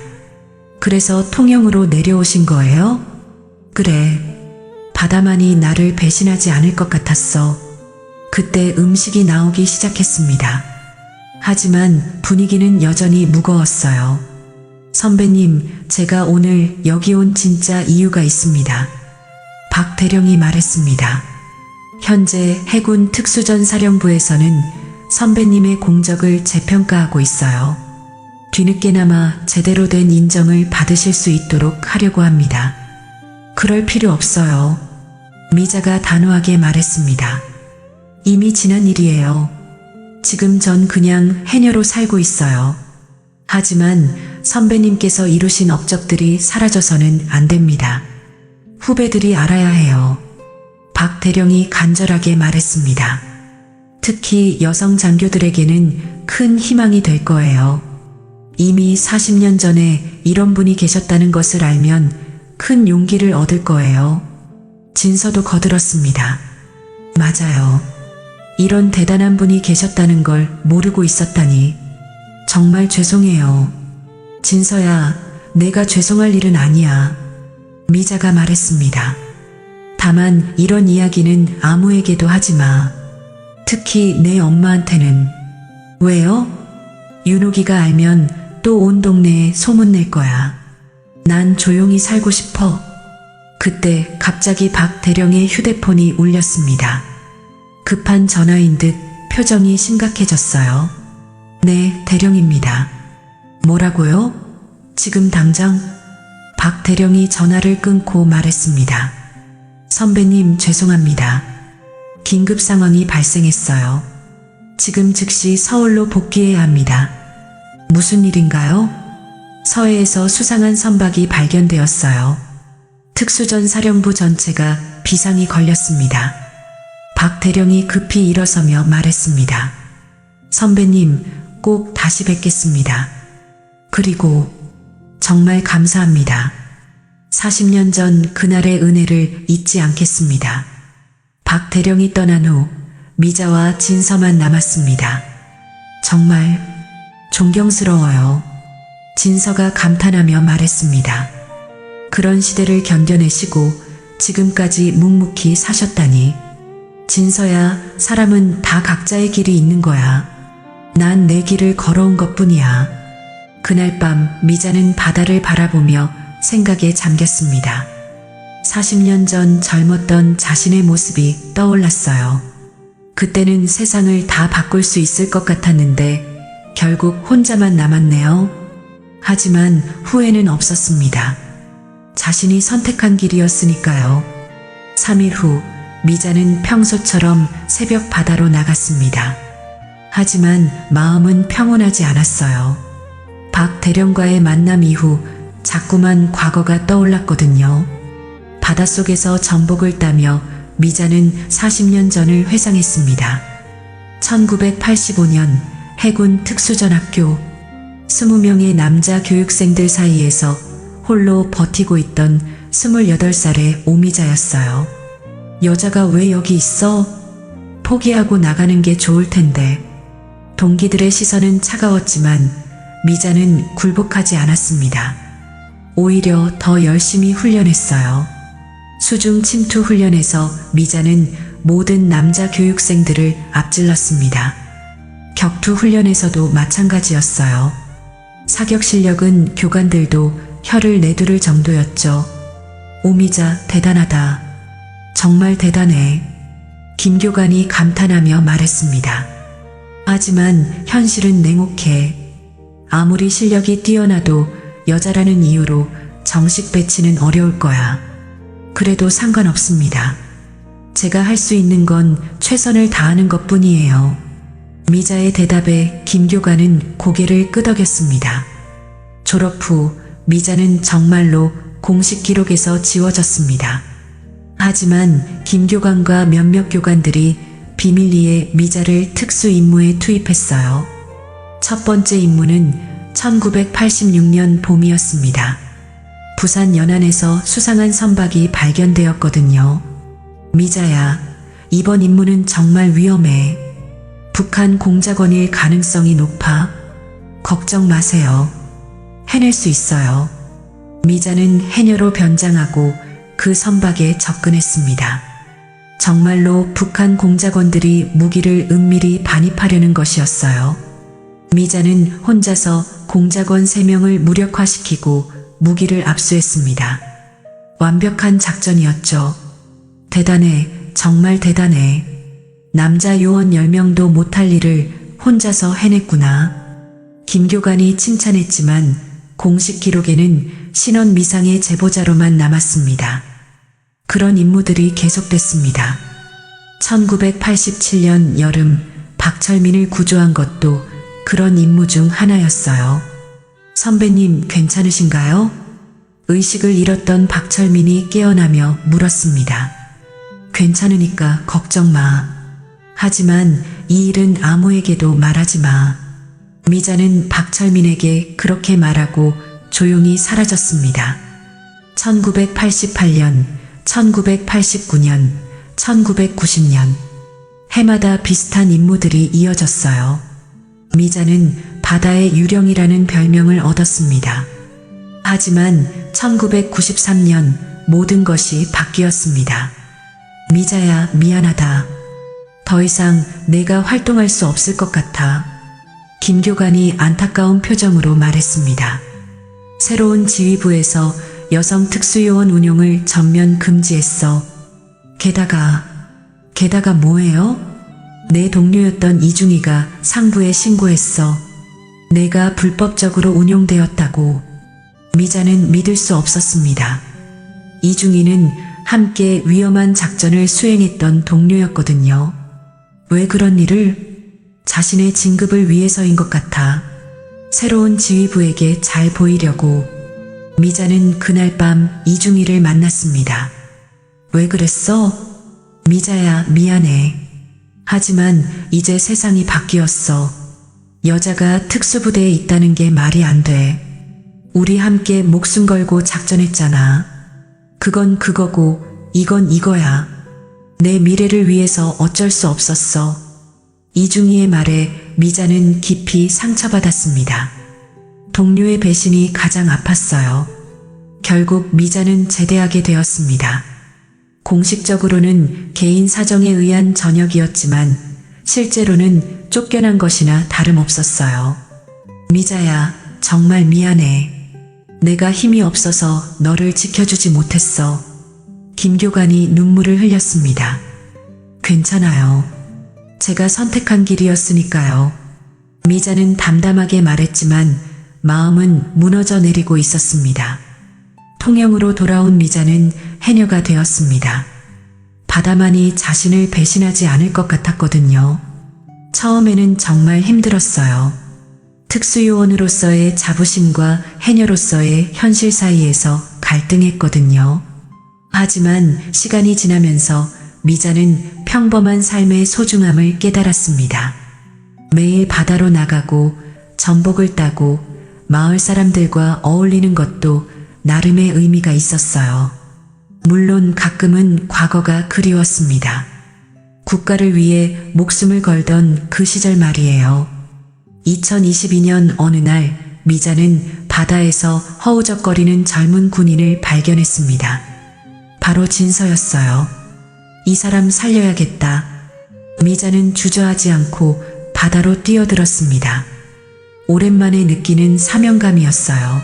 그래서 통영으로 내려오신 거예요? 그래. 바다만이 나를 배신하지 않을 것 같았어. 그때 음식이 나오기 시작했습니다. 하지만 분위기는 여전히 무거웠어요. 선배님, 제가 오늘 여기 온 진짜 이유가 있습니다. 박 대령이 말했습니다. 현재 해군 특수전사령부에서는 선배님의 공적을 재평가하고 있어요. 뒤늦게나마 제대로 된 인정을 받으실 수 있도록 하려고 합니다. 그럴 필요 없어요. 미자가 단호하게 말했습니다. 이미 지난 일이에요. 지금 전 그냥 해녀로 살고 있어요. 하지만 선배님께서 이루신 업적들이 사라져서는 안 됩니다. 후배들이 알아야 해요. 박 대령이 간절하게 말했습니다. 특히 여성 장교들에게는 큰 희망이 될 거예요. 이미 40년 전에 이런 분이 계셨다는 것을 알면 큰 용기를 얻을 거예요. 진서도 거들었습니다. 맞아요. 이런 대단한 분이 계셨다는 걸 모르고 있었다니. 정말 죄송해요. 진서야, 내가 죄송할 일은 아니야. 미자가 말했습니다. 다만 이런 이야기는 아무에게도 하지 마. 특히 내 엄마한테는. 왜요? 윤옥이가 알면 또 온 동네에 소문낼 거야. 난 조용히 살고 싶어. 그때 갑자기 박 대령의 휴대폰이 울렸습니다. 급한 전화인 듯 표정이 심각해졌어요. 네, 대령입니다. 뭐라고요? 지금 당장? 박 대령이 전화를 끊고 말했습니다. 선배님, 죄송합니다. 긴급 상황이 발생했어요. 지금 즉시 서울로 복귀해야 합니다. 무슨 일인가요? 서해에서 수상한 선박이 발견되었어요. 특수전사령부 전체가 비상이 걸렸습니다. 박 대령이 급히 일어서며 말했습니다. 선배님, 꼭 다시 뵙겠습니다. 그리고 정말 감사합니다. 40년 전 그날의 은혜를 잊지 않겠습니다. 박 대령이 떠난 후 미자와 진서만 남았습니다. 정말 존경스러워요. 진서가 감탄하며 말했습니다. 그런 시대를 견뎌내시고 지금까지 묵묵히 사셨다니. 진서야, 사람은 다 각자의 길이 있는 거야. 난 내 길을 걸어온 것뿐이야. 그날 밤 미자는 바다를 바라보며 생각에 잠겼습니다. 40년 전 젊었던 자신의 모습이 떠올랐어요. 그때는 세상을 다 바꿀 수 있을 것 같았는데 결국 혼자만 남았네요. 하지만 후회는 없었습니다. 자신이 선택한 길이었으니까요. 3일 후 미자는 평소처럼 새벽 바다로 나갔습니다. 하지만 마음은 평온하지 않았어요. 박 대령과의 만남 이후 자꾸만 과거가 떠올랐거든요. 바닷속에서 전복을 따며 미자는 40년 전을 회상했습니다. 1985년 해군 특수전학교 20명의 남자 교육생들 사이에서 홀로 버티고 있던 28살의 오미자였어요. 여자가 왜 여기 있어? 포기하고 나가는 게 좋을 텐데. 동기들의 시선은 차가웠지만 미자는 굴복하지 않았습니다. 오히려 더 열심히 훈련했어요. 수중 침투 훈련에서 미자는 모든 남자 교육생들을 앞질렀습니다. 격투 훈련에서도 마찬가지였어요. 사격 실력은 교관들도 혀를 내두를 정도였죠. 오미자, 대단하다. 정말 대단해. 김 교관이 감탄하며 말했습니다. 하지만 현실은 냉혹해. 아무리 실력이 뛰어나도 여자라는 이유로 정식 배치는 어려울 거야. 그래도 상관없습니다. 제가 할 수 있는 건 최선을 다하는 것뿐이에요. 미자의 대답에 김 교관은 고개를 끄덕였습니다. 졸업 후 미자는 정말로 공식 기록에서 지워졌습니다. 하지만 김 교관과 몇몇 교관들이 비밀리에 미자를 특수 임무에 투입했어요. 첫 번째 임무는 1986년 봄이었습니다. 부산 연안에서 수상한 선박이 발견되었거든요. 미자야, 이번 임무는 정말 위험해. 북한 공작원일 가능성이 높아. 걱정 마세요. 해낼 수 있어요. 미자는 해녀로 변장하고 그 선박에 접근했습니다. 정말로 북한 공작원들이 무기를 은밀히 반입하려는 것이었어요. 미자는 혼자서 공작원 3명을 무력화시키고 무기를 압수했습니다. 완벽한 작전이었죠. 대단해, 정말 대단해. 남자 요원 10명도 못할 일을 혼자서 해냈구나. 김교관이 칭찬했지만 공식 기록에는 신원 미상의 제보자로만 남았습니다. 그런 임무들이 계속됐습니다. 1987년 여름 박철민을 구조한 것도 그런 임무 중 하나였어요. 선배님 괜찮으신가요? 의식을 잃었던 박철민이 깨어나며 물었습니다. 괜찮으니까 걱정 마. 하지만 이 일은 아무에게도 말하지 마. 미자는 박철민에게 그렇게 말하고 조용히 사라졌습니다. 1988년, 1989년, 1990년 해마다 비슷한 임무들이 이어졌어요. 미자는 바다의 유령이라는 별명을 얻었습니다. 하지만 1993년 모든 것이 바뀌었습니다. 미자야, 미안하다. 더 이상 내가 활동할 수 없을 것 같아. 김교관이 안타까운 표정으로 말했습니다. 새로운 지휘부에서 여성 특수요원 운용을 전면 금지했어. 게다가 뭐예요? 내 동료였던 이중희가 상부에 신고했어. 내가 불법적으로 운용되었다고. 미자는 믿을 수 없었습니다. 이중희는 함께 위험한 작전을 수행했던 동료였거든요. 왜 그런 일을? 자신의 진급을 위해서인 것 같아. 새로운 지휘부에게 잘 보이려고. 미자는 그날 밤 이중희를 만났습니다. 왜 그랬어? 미자야, 미안해. 하지만 이제 세상이 바뀌었어. 여자가 특수부대에 있다는 게 말이 안 돼. 우리 함께 목숨 걸고 작전했잖아. 그건 그거고 이건 이거야. 내 미래를 위해서 어쩔 수 없었어. 이중희의 말에 미자는 깊이 상처받았습니다. 동료의 배신이 가장 아팠어요. 결국 미자는 제대하게 되었습니다. 공식적으로는 개인 사정에 의한 전역이었지만 실제로는 쫓겨난 것이나 다름없었어요. 미자야, 정말 미안해. 내가 힘이 없어서 너를 지켜주지 못했어. 김교관이 눈물을 흘렸습니다. 괜찮아요. 제가 선택한 길이었으니까요. 미자는 담담하게 말했지만 마음은 무너져 내리고 있었습니다. 통영으로 돌아온 미자는 해녀가 되었습니다. 바다만이 자신을 배신하지 않을 것 같았거든요. 처음에는 정말 힘들었어요. 특수요원으로서의 자부심과 해녀로서의 현실 사이에서 갈등했거든요. 하지만 시간이 지나면서 미자는 평범한 삶의 소중함을 깨달았습니다. 매일 바다로 나가고 전복을 따고 마을 사람들과 어울리는 것도 나름의 의미가 있었어요. 물론 가끔은 과거가 그리웠습니다. 국가를 위해 목숨을 걸던 그 시절 말이에요. 2022년 어느 날 미자는 바다에서 허우적거리는 젊은 군인을 발견했습니다. 바로 진서였어요. 이 사람 살려야겠다. 미자는 주저하지 않고 바다로 뛰어들었습니다. 오랜만에 느끼는 사명감이었어요.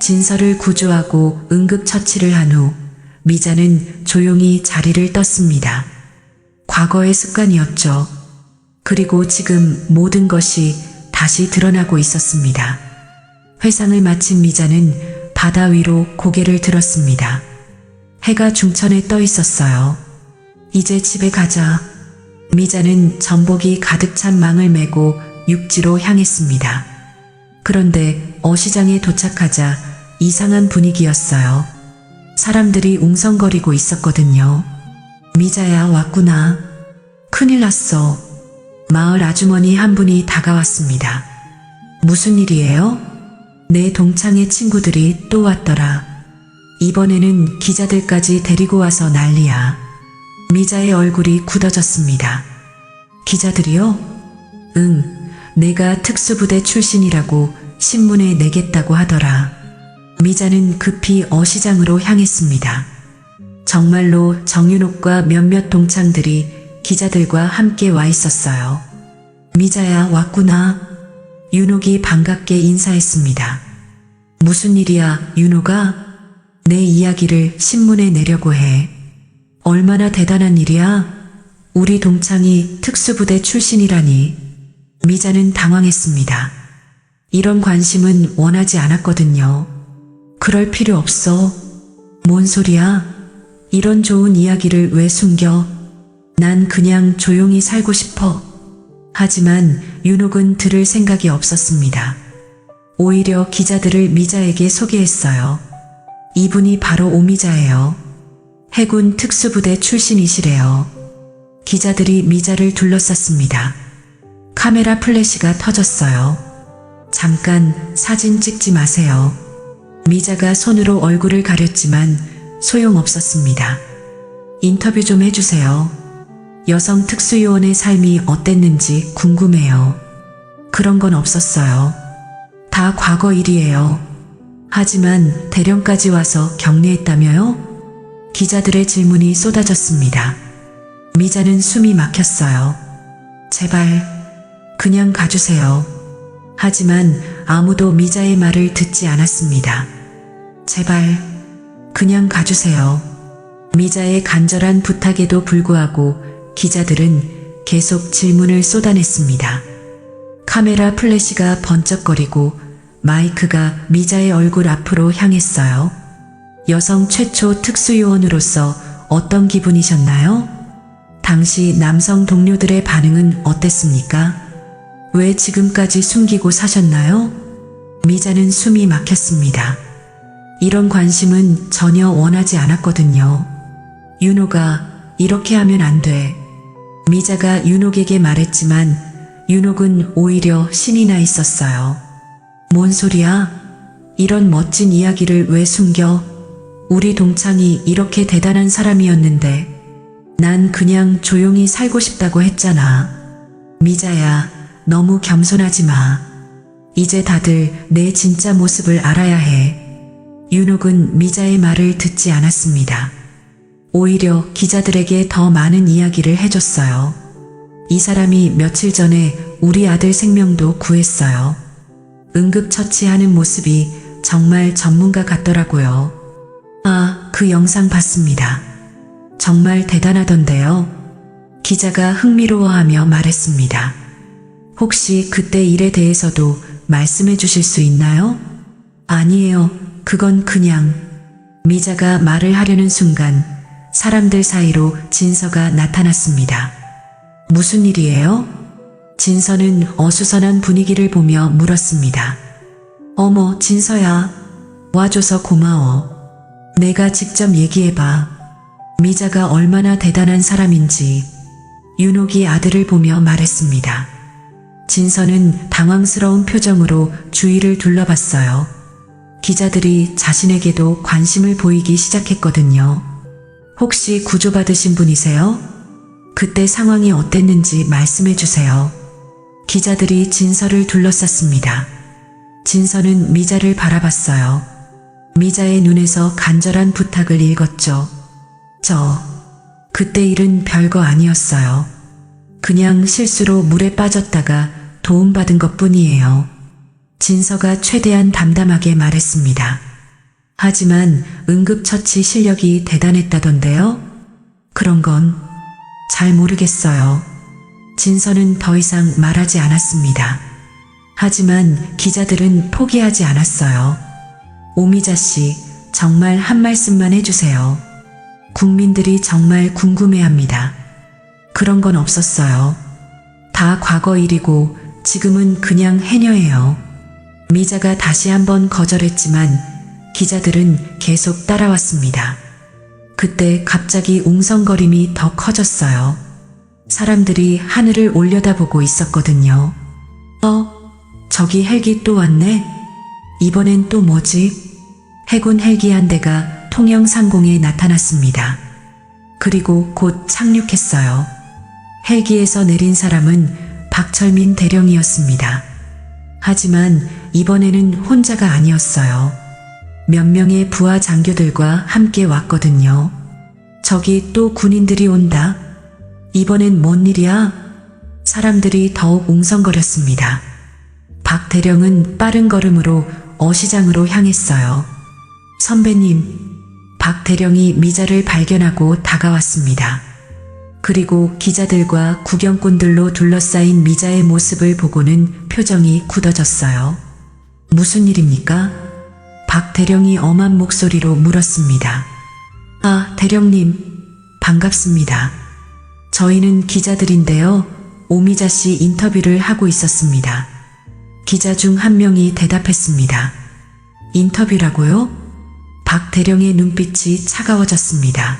진서를 구조하고 응급처치를 한 후 미자는 조용히 자리를 떴습니다. 과거의 습관이었죠. 그리고 지금 모든 것이 다시 드러나고 있었습니다. 회상을 마친 미자는 바다 위로 고개를 들었습니다. 해가 중천에 떠 있었어요. 이제 집에 가자. 미자는 전복이 가득 찬 망을 메고 육지로 향했습니다. 그런데 어시장에 도착하자 이상한 분위기였어요. 사람들이 웅성거리고 있었거든요. 미자야, 왔구나. 큰일 났어. 마을 아주머니 한 분이 다가왔습니다. 무슨 일이에요? 내 동창의 친구들이 또 왔더라. 이번에는 기자들까지 데리고 와서 난리야. 미자의 얼굴이 굳어졌습니다. 기자들이요? 응, 내가 특수부대 출신이라고 신문에 내겠다고 하더라. 미자는 급히 어시장으로 향했습니다. 정말로 정윤옥과 몇몇 동창들이 기자들과 함께 와 있었어요. 미자야, 왔구나. 윤옥이 반갑게 인사했습니다. 무슨 일이야, 윤옥아? 내 이야기를 신문에 내려고 해. 얼마나 대단한 일이야? 우리 동창이 특수부대 출신이라니. 미자는 당황했습니다. 이런 관심은 원하지 않았거든요. 그럴 필요 없어. 뭔 소리야? 이런 좋은 이야기를 왜 숨겨? 난 그냥 조용히 살고 싶어. 하지만 윤옥은 들을 생각이 없었습니다. 오히려 기자들을 미자에게 소개했어요. 이분이 바로 오미자예요. 해군 특수부대 출신이시래요. 기자들이 미자를 둘러쌌습니다. 카메라 플래시가 터졌어요. 잠깐 사진 찍지 마세요. 미자가 손으로 얼굴을 가렸지만 소용없었습니다. 인터뷰 좀 해주세요. 여성 특수요원의 삶이 어땠는지 궁금해요. 그런 건 없었어요. 다 과거 일이에요. 하지만 대령까지 와서 격리했다며요? 기자들의 질문이 쏟아졌습니다. 미자는 숨이 막혔어요. 제발, 그냥 가주세요. 하지만 아무도 미자의 말을 듣지 않았습니다. 제발, 그냥 가주세요. 미자의 간절한 부탁에도 불구하고 기자들은 계속 질문을 쏟아냈습니다. 카메라 플래시가 번쩍거리고 마이크가 미자의 얼굴 앞으로 향했어요. 여성 최초 특수요원으로서 어떤 기분이셨나요? 당시 남성 동료들의 반응은 어땠습니까? 왜 지금까지 숨기고 사셨나요? 미자는 숨이 막혔습니다. 이런 관심은 전혀 원하지 않았거든요. 윤옥아, 이렇게 하면 안 돼. 미자가 윤옥에게 말했지만 윤옥은 오히려 신이 나 있었어요. 뭔 소리야? 이런 멋진 이야기를 왜 숨겨? 우리 동창이 이렇게 대단한 사람이었는데 난 그냥 조용히 살고 싶다고 했잖아. 미자야, 너무 겸손하지 마. 이제 다들 내 진짜 모습을 알아야 해. 윤옥은 미자의 말을 듣지 않았습니다. 오히려 기자들에게 더 많은 이야기를 해줬어요. 이 사람이 며칠 전에 우리 아들 생명도 구했어요. 응급처치하는 모습이 정말 전문가 같더라고요. 아, 그 영상 봤습니다. 정말 대단하던데요. 기자가 흥미로워하며 말했습니다. 혹시 그때 일에 대해서도 말씀해 주실 수 있나요? 아니에요. 그건 그냥. 미자가 말을 하려는 순간 사람들 사이로 진서가 나타났습니다. 무슨 일이에요? 진서는 어수선한 분위기를 보며 물었습니다. 어머, 진서야. 와줘서 고마워. 내가 직접 얘기해봐. 미자가 얼마나 대단한 사람인지 윤옥이 아들을 보며 말했습니다. 진서는 당황스러운 표정으로 주위를 둘러봤어요. 기자들이 자신에게도 관심을 보이기 시작했거든요. 혹시 구조받으신 분이세요? 그때 상황이 어땠는지 말씀해 주세요. 기자들이 진서를 둘러쌌습니다. 진서는 미자를 바라봤어요. 미자의 눈에서 간절한 부탁을 읽었죠. 그때 일은 별거 아니었어요. 그냥 실수로 물에 빠졌다가 도움받은 것 뿐이에요. 진서가 최대한 담담하게 말했습니다. 하지만 응급처치 실력이 대단했다던데요? 그런 건 잘 모르겠어요. 진서는 더 이상 말하지 않았습니다. 하지만 기자들은 포기하지 않았어요. 오미자 씨, 정말 한 말씀만 해주세요. 국민들이 정말 궁금해합니다. 그런 건 없었어요. 다 과거 일이고 지금은 그냥 해녀예요. 미자가 다시 한번 거절했지만 기자들은 계속 따라왔습니다. 그때 갑자기 웅성거림이 더 커졌어요. 사람들이 하늘을 올려다보고 있었거든요. 저기 헬기 또 왔네? 이번엔 또 뭐지? 해군 헬기 한 대가 통영 상공에 나타났습니다. 그리고 곧 착륙했어요. 헬기에서 내린 사람은 박철민 대령이었습니다. 하지만 이번에는 혼자가 아니었어요. 몇 명의 부하 장교들과 함께 왔거든요. 저기 또 군인들이 온다. 이번엔 뭔 일이야? 사람들이 더욱 웅성거렸습니다. 박 대령은 빠른 걸음으로 어시장으로 향했어요. 선배님, 박 대령이 미자를 발견하고 다가왔습니다. 그리고 기자들과 구경꾼들로 둘러싸인 미자의 모습을 보고는 표정이 굳어졌어요. 무슨 일입니까? 박 대령이 엄한 목소리로 물었습니다. 아, 대령님, 반갑습니다. 저희는 기자들인데요. 오미자 씨 인터뷰를 하고 있었습니다. 기자 중 한 명이 대답했습니다. 인터뷰라고요? 박 대령의 눈빛이 차가워졌습니다.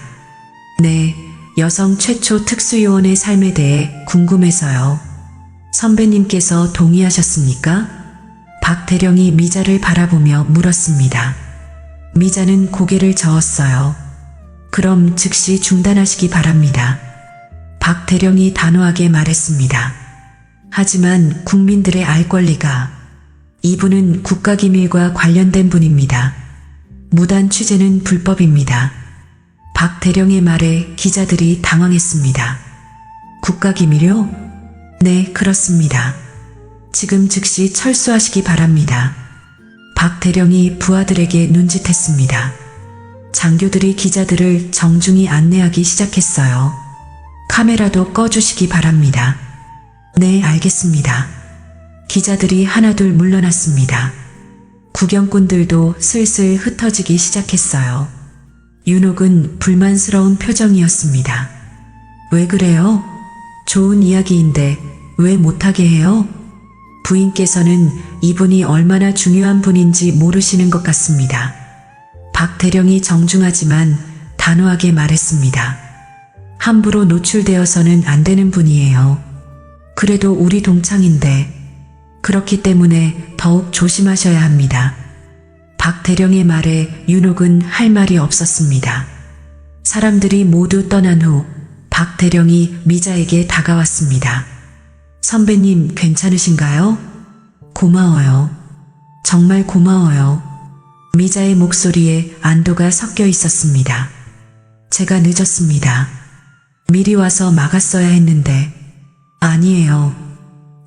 네, 여성 최초 특수요원의 삶에 대해 궁금해서요. 선배님께서 동의하셨습니까? 박 대령이 미자를 바라보며 물었습니다. 미자는 고개를 저었어요. 그럼 즉시 중단하시기 바랍니다. 박 대령이 단호하게 말했습니다. 하지만 국민들의 알 권리가, 이분은 국가기밀과 관련된 분입니다. 무단 취재는 불법입니다. 박 대령의 말에 기자들이 당황했습니다. 국가기밀이요? 네, 그렇습니다. 지금 즉시 철수하시기 바랍니다. 박 대령이 부하들에게 눈짓했습니다. 장교들이 기자들을 정중히 안내하기 시작했어요. 카메라도 꺼주시기 바랍니다. 네, 알겠습니다. 기자들이 하나둘 물러났습니다. 구경꾼들도 슬슬 흩어지기 시작했어요. 윤옥은 불만스러운 표정이었습니다. 왜 그래요? 좋은 이야기인데 왜 못하게 해요? 부인께서는 이분이 얼마나 중요한 분인지 모르시는 것 같습니다. 박 대령이 정중하지만 단호하게 말했습니다. 함부로 노출되어서는 안 되는 분이에요. 그래도 우리 동창인데, 그렇기 때문에 더욱 조심하셔야 합니다. 박 대령의 말에 윤옥은 할 말이 없었습니다. 사람들이 모두 떠난 후 박 대령이 미자에게 다가왔습니다. 선배님, 괜찮으신가요? 고마워요. 정말 고마워요. 미자의 목소리에 안도가 섞여 있었습니다. 제가 늦었습니다. 미리 와서 막았어야 했는데. 아니에요.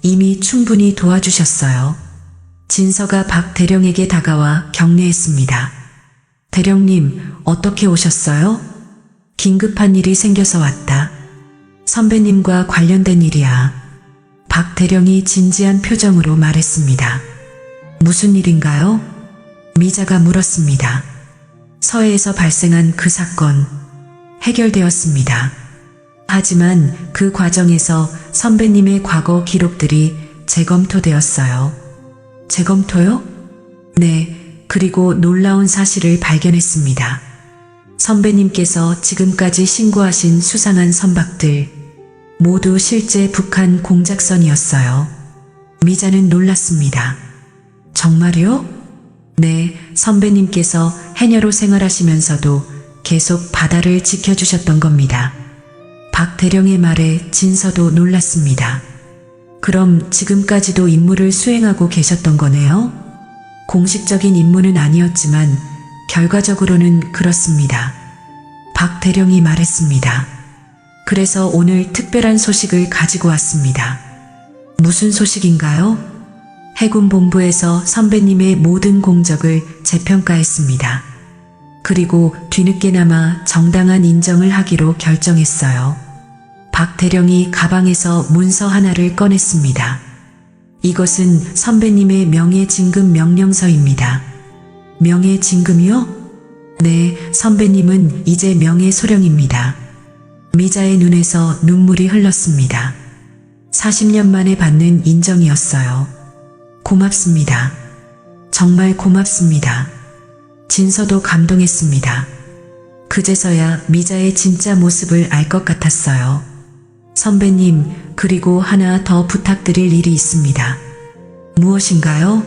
이미 충분히 도와주셨어요. 진서가 박 대령에게 다가와 격려했습니다. 대령님, 어떻게 오셨어요? 긴급한 일이 생겨서 왔다. 선배님과 관련된 일이야. 박 대령이 진지한 표정으로 말했습니다. 무슨 일인가요? 미자가 물었습니다. 서해에서 발생한 그 사건, 해결되었습니다. 하지만 그 과정에서 선배님의 과거 기록들이 재검토되었어요. 재검토요? 네, 그리고 놀라운 사실을 발견했습니다. 선배님께서 지금까지 신고하신 수상한 선박들, 모두 실제 북한 공작선이었어요. 미자는 놀랐습니다. 정말요? 네, 선배님께서 해녀로 생활하시면서도 계속 바다를 지켜주셨던 겁니다. 박 대령의 말에 진서도 놀랐습니다. 그럼 지금까지도 임무를 수행하고 계셨던 거네요? 공식적인 임무는 아니었지만 결과적으로는 그렇습니다. 박 대령이 말했습니다. 그래서 오늘 특별한 소식을 가지고 왔습니다. 무슨 소식인가요? 해군 본부에서 선배님의 모든 공적을 재평가했습니다. 그리고 뒤늦게나마 정당한 인정을 하기로 결정했어요. 박 대령이 가방에서 문서 하나를 꺼냈습니다. 이것은 선배님의 명예진급 명령서입니다. 명예진급이요? 네, 선배님은 이제 명예소령입니다. 미자의 눈에서 눈물이 흘렀습니다. 40년 만에 받는 인정이었어요. 고맙습니다. 정말 고맙습니다. 진서도 감동했습니다. 그제서야 미자의 진짜 모습을 알 것 같았어요. 선배님, 그리고 하나 더 부탁드릴 일이 있습니다. 무엇인가요?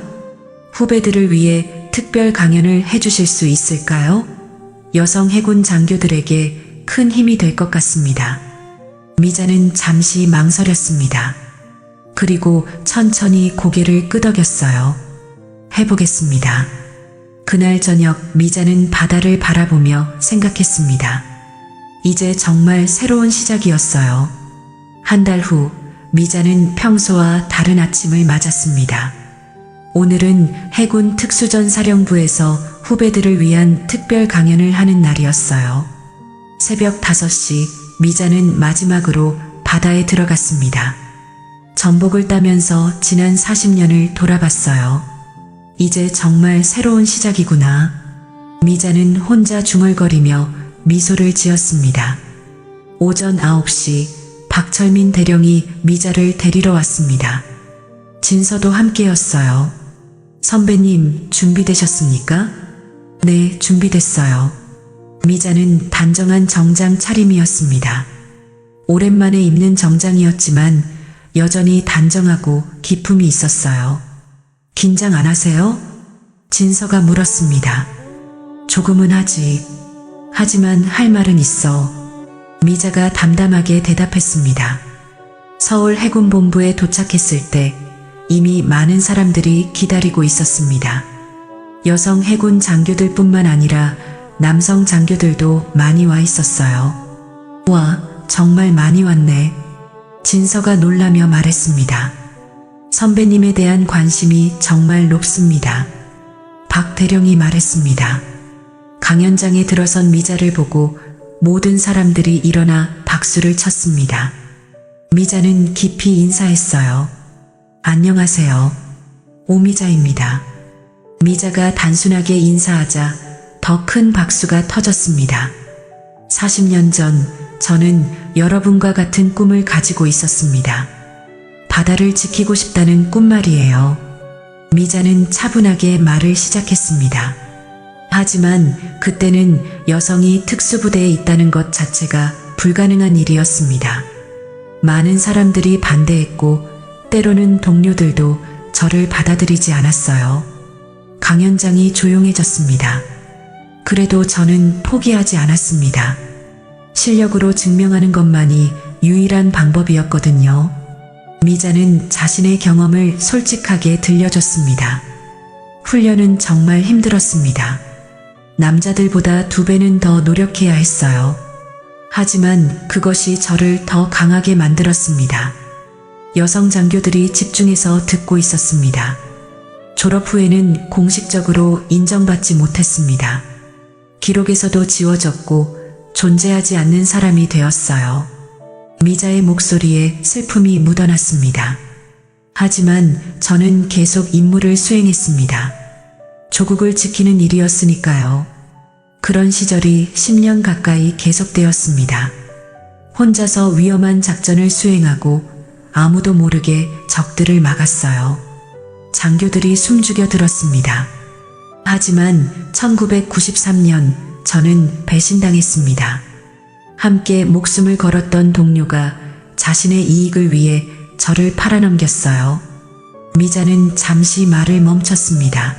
후배들을 위해 특별 강연을 해주실 수 있을까요? 여성 해군 장교들에게 큰 힘이 될 것 같습니다. 미자는 잠시 망설였습니다. 그리고 천천히 고개를 끄덕였어요. 해보겠습니다. 그날 저녁 미자는 바다를 바라보며 생각했습니다. 이제 정말 새로운 시작이었어요. 한 달 후 미자는 평소와 다른 아침을 맞았습니다. 오늘은 해군 특수전사령부에서 후배들을 위한 특별 강연을 하는 날이었어요. 새벽 5시 미자는 마지막으로 바다에 들어갔습니다. 전복을 따면서 지난 40년을 돌아봤어요. 이제 정말 새로운 시작이구나. 미자는 혼자 중얼거리며 미소를 지었습니다. 오전 9시 박철민 대령이 미자를 데리러 왔습니다. 진서도 함께였어요. 선배님, 준비되셨습니까? 네, 준비됐어요. 미자는 단정한 정장 차림이었습니다. 오랜만에 입는 정장이었지만 여전히 단정하고 기품이 있었어요. 긴장 안 하세요? 진서가 물었습니다. 조금은 하지. 하지만 할 말은 있어. 미자가 담담하게 대답했습니다. 서울 해군본부에 도착했을 때 이미 많은 사람들이 기다리고 있었습니다. 여성 해군 장교들뿐만 아니라 남성 장교들도 많이 와 있었어요. 와, 정말 많이 왔네. 진서가 놀라며 말했습니다. 선배님에 대한 관심이 정말 높습니다. 박 대령이 말했습니다. 강연장에 들어선 미자를 보고 모든 사람들이 일어나 박수를 쳤습니다. 미자는 깊이 인사했어요. 안녕하세요. 오미자입니다. 미자가 단순하게 인사하자 더 큰 박수가 터졌습니다. 40년 전 저는 여러분과 같은 꿈을 가지고 있었습니다. 바다를 지키고 싶다는 꿈 말이에요. 미자는 차분하게 말을 시작했습니다. 하지만 그때는 여성이 특수부대에 있다는 것 자체가 불가능한 일이었습니다. 많은 사람들이 반대했고 때로는 동료들도 저를 받아들이지 않았어요. 강연장이 조용해졌습니다. 그래도 저는 포기하지 않았습니다. 실력으로 증명하는 것만이 유일한 방법이었거든요. 미자는 자신의 경험을 솔직하게 들려줬습니다. 훈련은 정말 힘들었습니다. 남자들보다 2배는 더 노력해야 했어요. 하지만 그것이 저를 더 강하게 만들었습니다. 여성 장교들이 집중해서 듣고 있었습니다. 졸업 후에는 공식적으로 인정받지 못했습니다. 기록에서도 지워졌고 존재하지 않는 사람이 되었어요. 미자의 목소리에 슬픔이 묻어났습니다. 하지만 저는 계속 임무를 수행했습니다. 조국을 지키는 일이었으니까요. 그런 시절이 10년 가까이 계속되었습니다. 혼자서 위험한 작전을 수행하고 아무도 모르게 적들을 막았어요. 장교들이 숨죽여 들었습니다. 하지만 1993년 저는 배신당했습니다. 함께 목숨을 걸었던 동료가 자신의 이익을 위해 저를 팔아넘겼어요. 미자는 잠시 말을 멈췄습니다.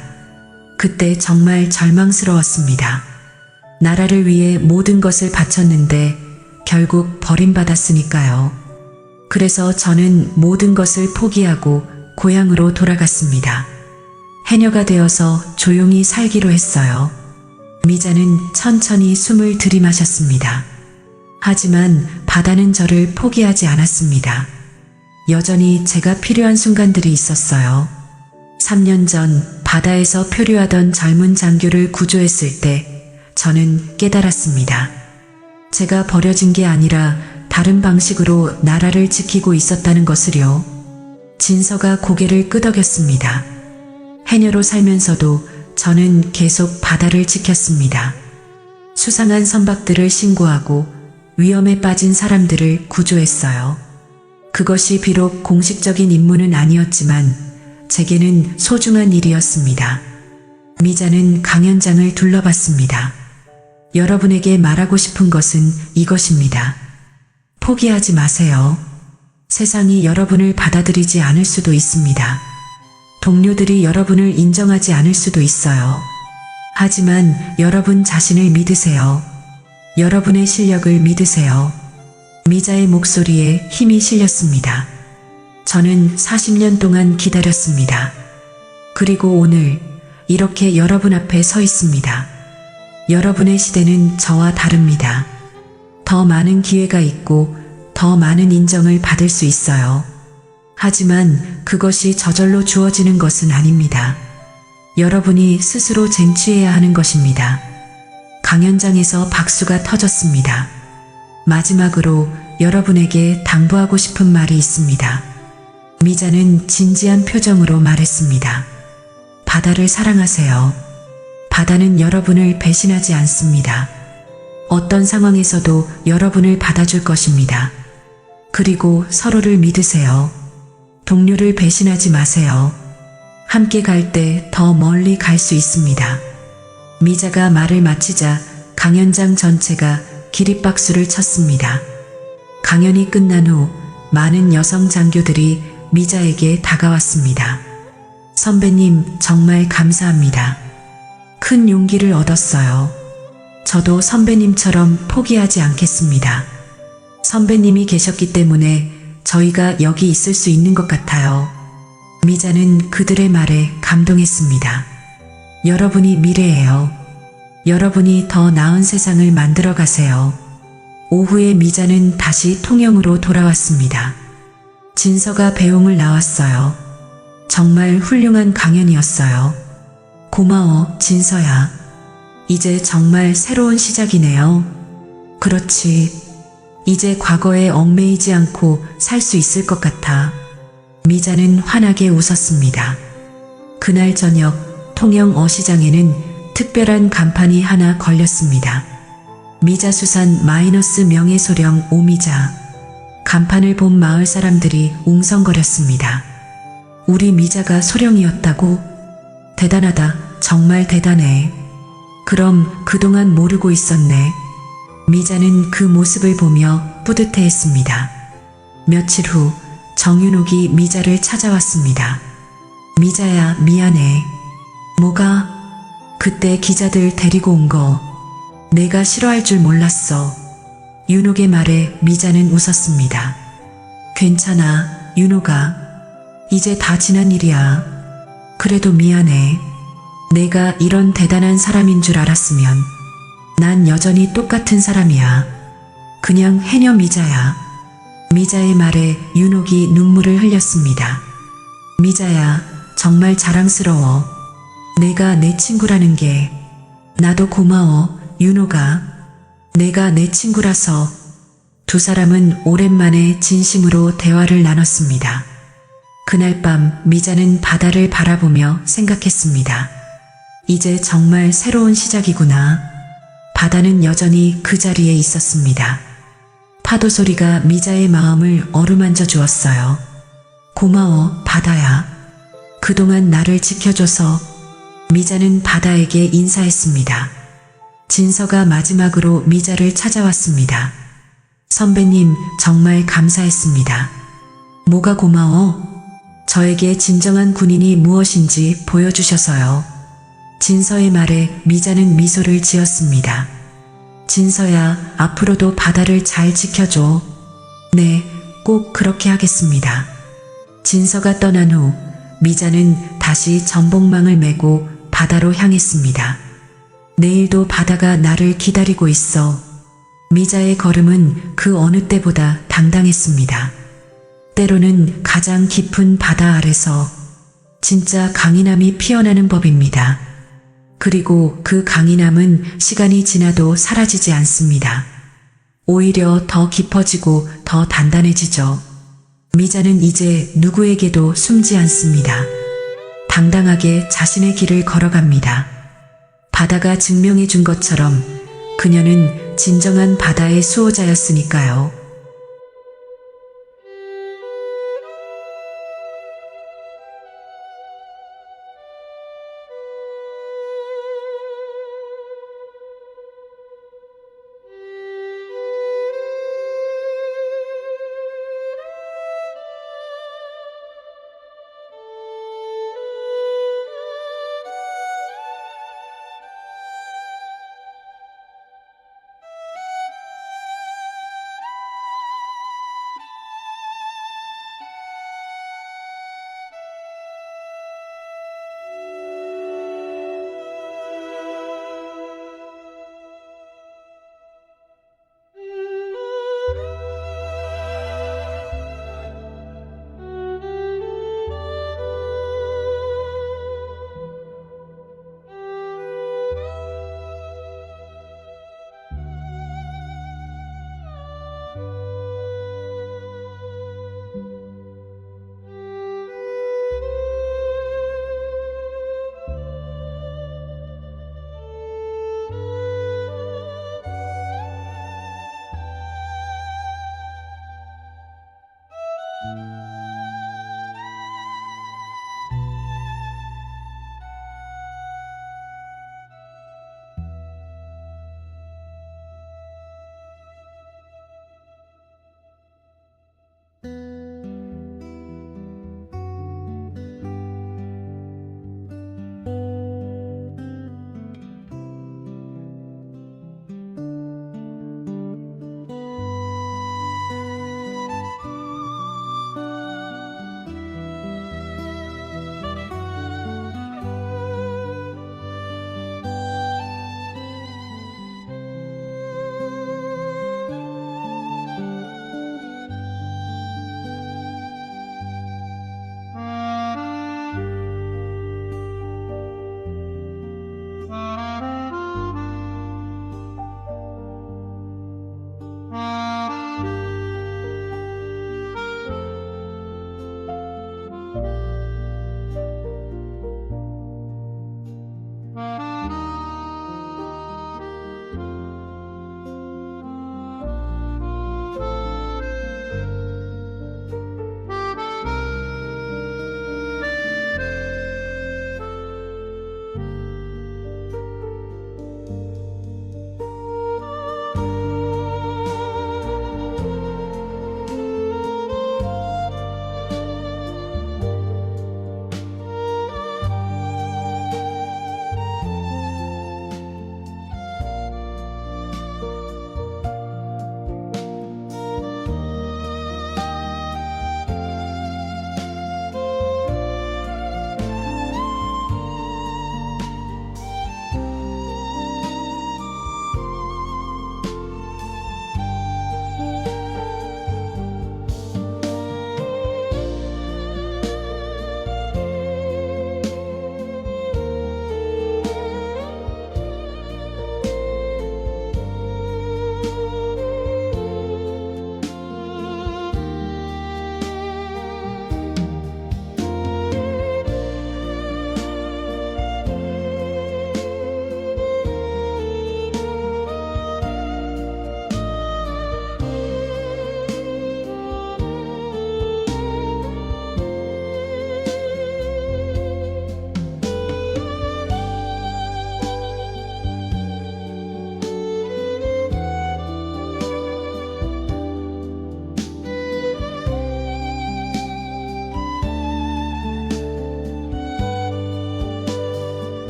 그때 정말 절망스러웠습니다. 나라를 위해 모든 것을 바쳤는데 결국 버림받았으니까요. 그래서 저는 모든 것을 포기하고 고향으로 돌아갔습니다. 해녀가 되어서 조용히 살기로 했어요. 미자는 천천히 숨을 들이마셨습니다. 하지만 바다는 저를 포기하지 않았습니다. 여전히 제가 필요한 순간들이 있었어요. 3년 전 바다에서 표류하던 젊은 장교를 구조했을 때 저는 깨달았습니다. 제가 버려진 게 아니라 다른 방식으로 나라를 지키고 있었다는 것을요. 진서가 고개를 끄덕였습니다. 해녀로 살면서도 저는 계속 바다를 지켰습니다. 수상한 선박들을 신고하고 위험에 빠진 사람들을 구조했어요. 그것이 비록 공식적인 임무는 아니었지만 제게는 소중한 일이었습니다. 미자는 강연장을 둘러봤습니다. 여러분에게 말하고 싶은 것은 이것입니다. 포기하지 마세요. 세상이 여러분을 받아들이지 않을 수도 있습니다. 동료들이 여러분을 인정하지 않을 수도 있어요. 하지만 여러분 자신을 믿으세요. 여러분의 실력을 믿으세요. 미자의 목소리에 힘이 실렸습니다. 저는 40년 동안 기다렸습니다. 그리고 오늘 이렇게 여러분 앞에 서 있습니다. 여러분의 시대는 저와 다릅니다. 더 많은 기회가 있고 더 많은 인정을 받을 수 있어요. 하지만 그것이 저절로 주어지는 것은 아닙니다. 여러분이 스스로 쟁취해야 하는 것입니다. 강연장에서 박수가 터졌습니다. 마지막으로 여러분에게 당부하고 싶은 말이 있습니다. 미자는 진지한 표정으로 말했습니다. 바다를 사랑하세요. 바다는 여러분을 배신하지 않습니다. 어떤 상황에서도 여러분을 받아줄 것입니다. 그리고 서로를 믿으세요. 동료를 배신하지 마세요. 함께 갈 때 더 멀리 갈 수 있습니다. 미자가 말을 마치자 강연장 전체가 기립박수를 쳤습니다. 강연이 끝난 후 많은 여성 장교들이 미자에게 다가왔습니다. 선배님, 정말 감사합니다. 큰 용기를 얻었어요. 저도 선배님처럼 포기하지 않겠습니다. 선배님이 계셨기 때문에 저희가 여기 있을 수 있는 것 같아요. 미자는 그들의 말에 감동했습니다. 여러분이 미래예요. 여러분이 더 나은 세상을 만들어 가세요. 오후에 미자는 다시 통영으로 돌아왔습니다. 진서가 배웅을 나왔어요. 정말 훌륭한 강연이었어요. 고마워, 진서야. 이제 정말 새로운 시작이네요. 그렇지. 이제 과거에 얽매이지 않고 살 수 있을 것 같아. 미자는 환하게 웃었습니다. 그날 저녁 통영 어시장에는 특별한 간판이 하나 걸렸습니다. 미자수산 마이너스 명예소령 오미자. 간판을 본 마을 사람들이 웅성거렸습니다. 우리 미자가 소령이었다고? 대단하다. 정말 대단해. 그럼 그동안 모르고 있었네. 미자는 그 모습을 보며 뿌듯해했습니다. 며칠 후 정윤옥이 미자를 찾아왔습니다. 미자야, 미안해. 뭐가? 그때 기자들 데리고 온 거. 내가 싫어할 줄 몰랐어. 윤옥의 말에 미자는 웃었습니다. 괜찮아, 윤옥아. 이제 다 지난 일이야. 그래도 미안해. 내가 이런 대단한 사람인 줄 알았으면 난 여전히 똑같은 사람이야. 그냥 해녀 미자야. 미자의 말에 윤옥이 눈물을 흘렸습니다. 미자야, 정말 자랑스러워. 내가 내 친구라는 게. 나도 고마워, 윤옥아. 내가 내 친구라서. 두 사람은 오랜만에 진심으로 대화를 나눴습니다. 그날 밤 미자는 바다를 바라보며 생각했습니다. 이제 정말 새로운 시작이구나. 바다는 여전히 그 자리에 있었습니다. 파도 소리가 미자의 마음을 어루만져 주었어요. 고마워, 바다야. 그동안 나를 지켜줘서. 미자는 바다에게 인사했습니다. 진서가 마지막으로 미자를 찾아왔습니다. 선배님, 정말 감사했습니다. 뭐가 고마워? 저에게 진정한 군인이 무엇인지 보여주셔서요. 진서의 말에 미자는 미소를 지었습니다. 진서야, 앞으로도 바다를 잘 지켜줘. 네, 꼭 그렇게 하겠습니다. 진서가 떠난 후 미자는 다시 전복망을 메고 바다로 향했습니다. 내일도 바다가 나를 기다리고 있어. 미자의 걸음은 그 어느 때보다 당당했습니다. 때로는 가장 깊은 바다 아래서 진짜 강인함이 피어나는 법입니다. 그리고 그 강인함은 시간이 지나도 사라지지 않습니다. 오히려 더 깊어지고 더 단단해지죠. 미자는 이제 누구에게도 숨지 않습니다. 당당하게 자신의 길을 걸어갑니다. 바다가 증명해 준 것처럼 그녀는 진정한 바다의 수호자였으니까요.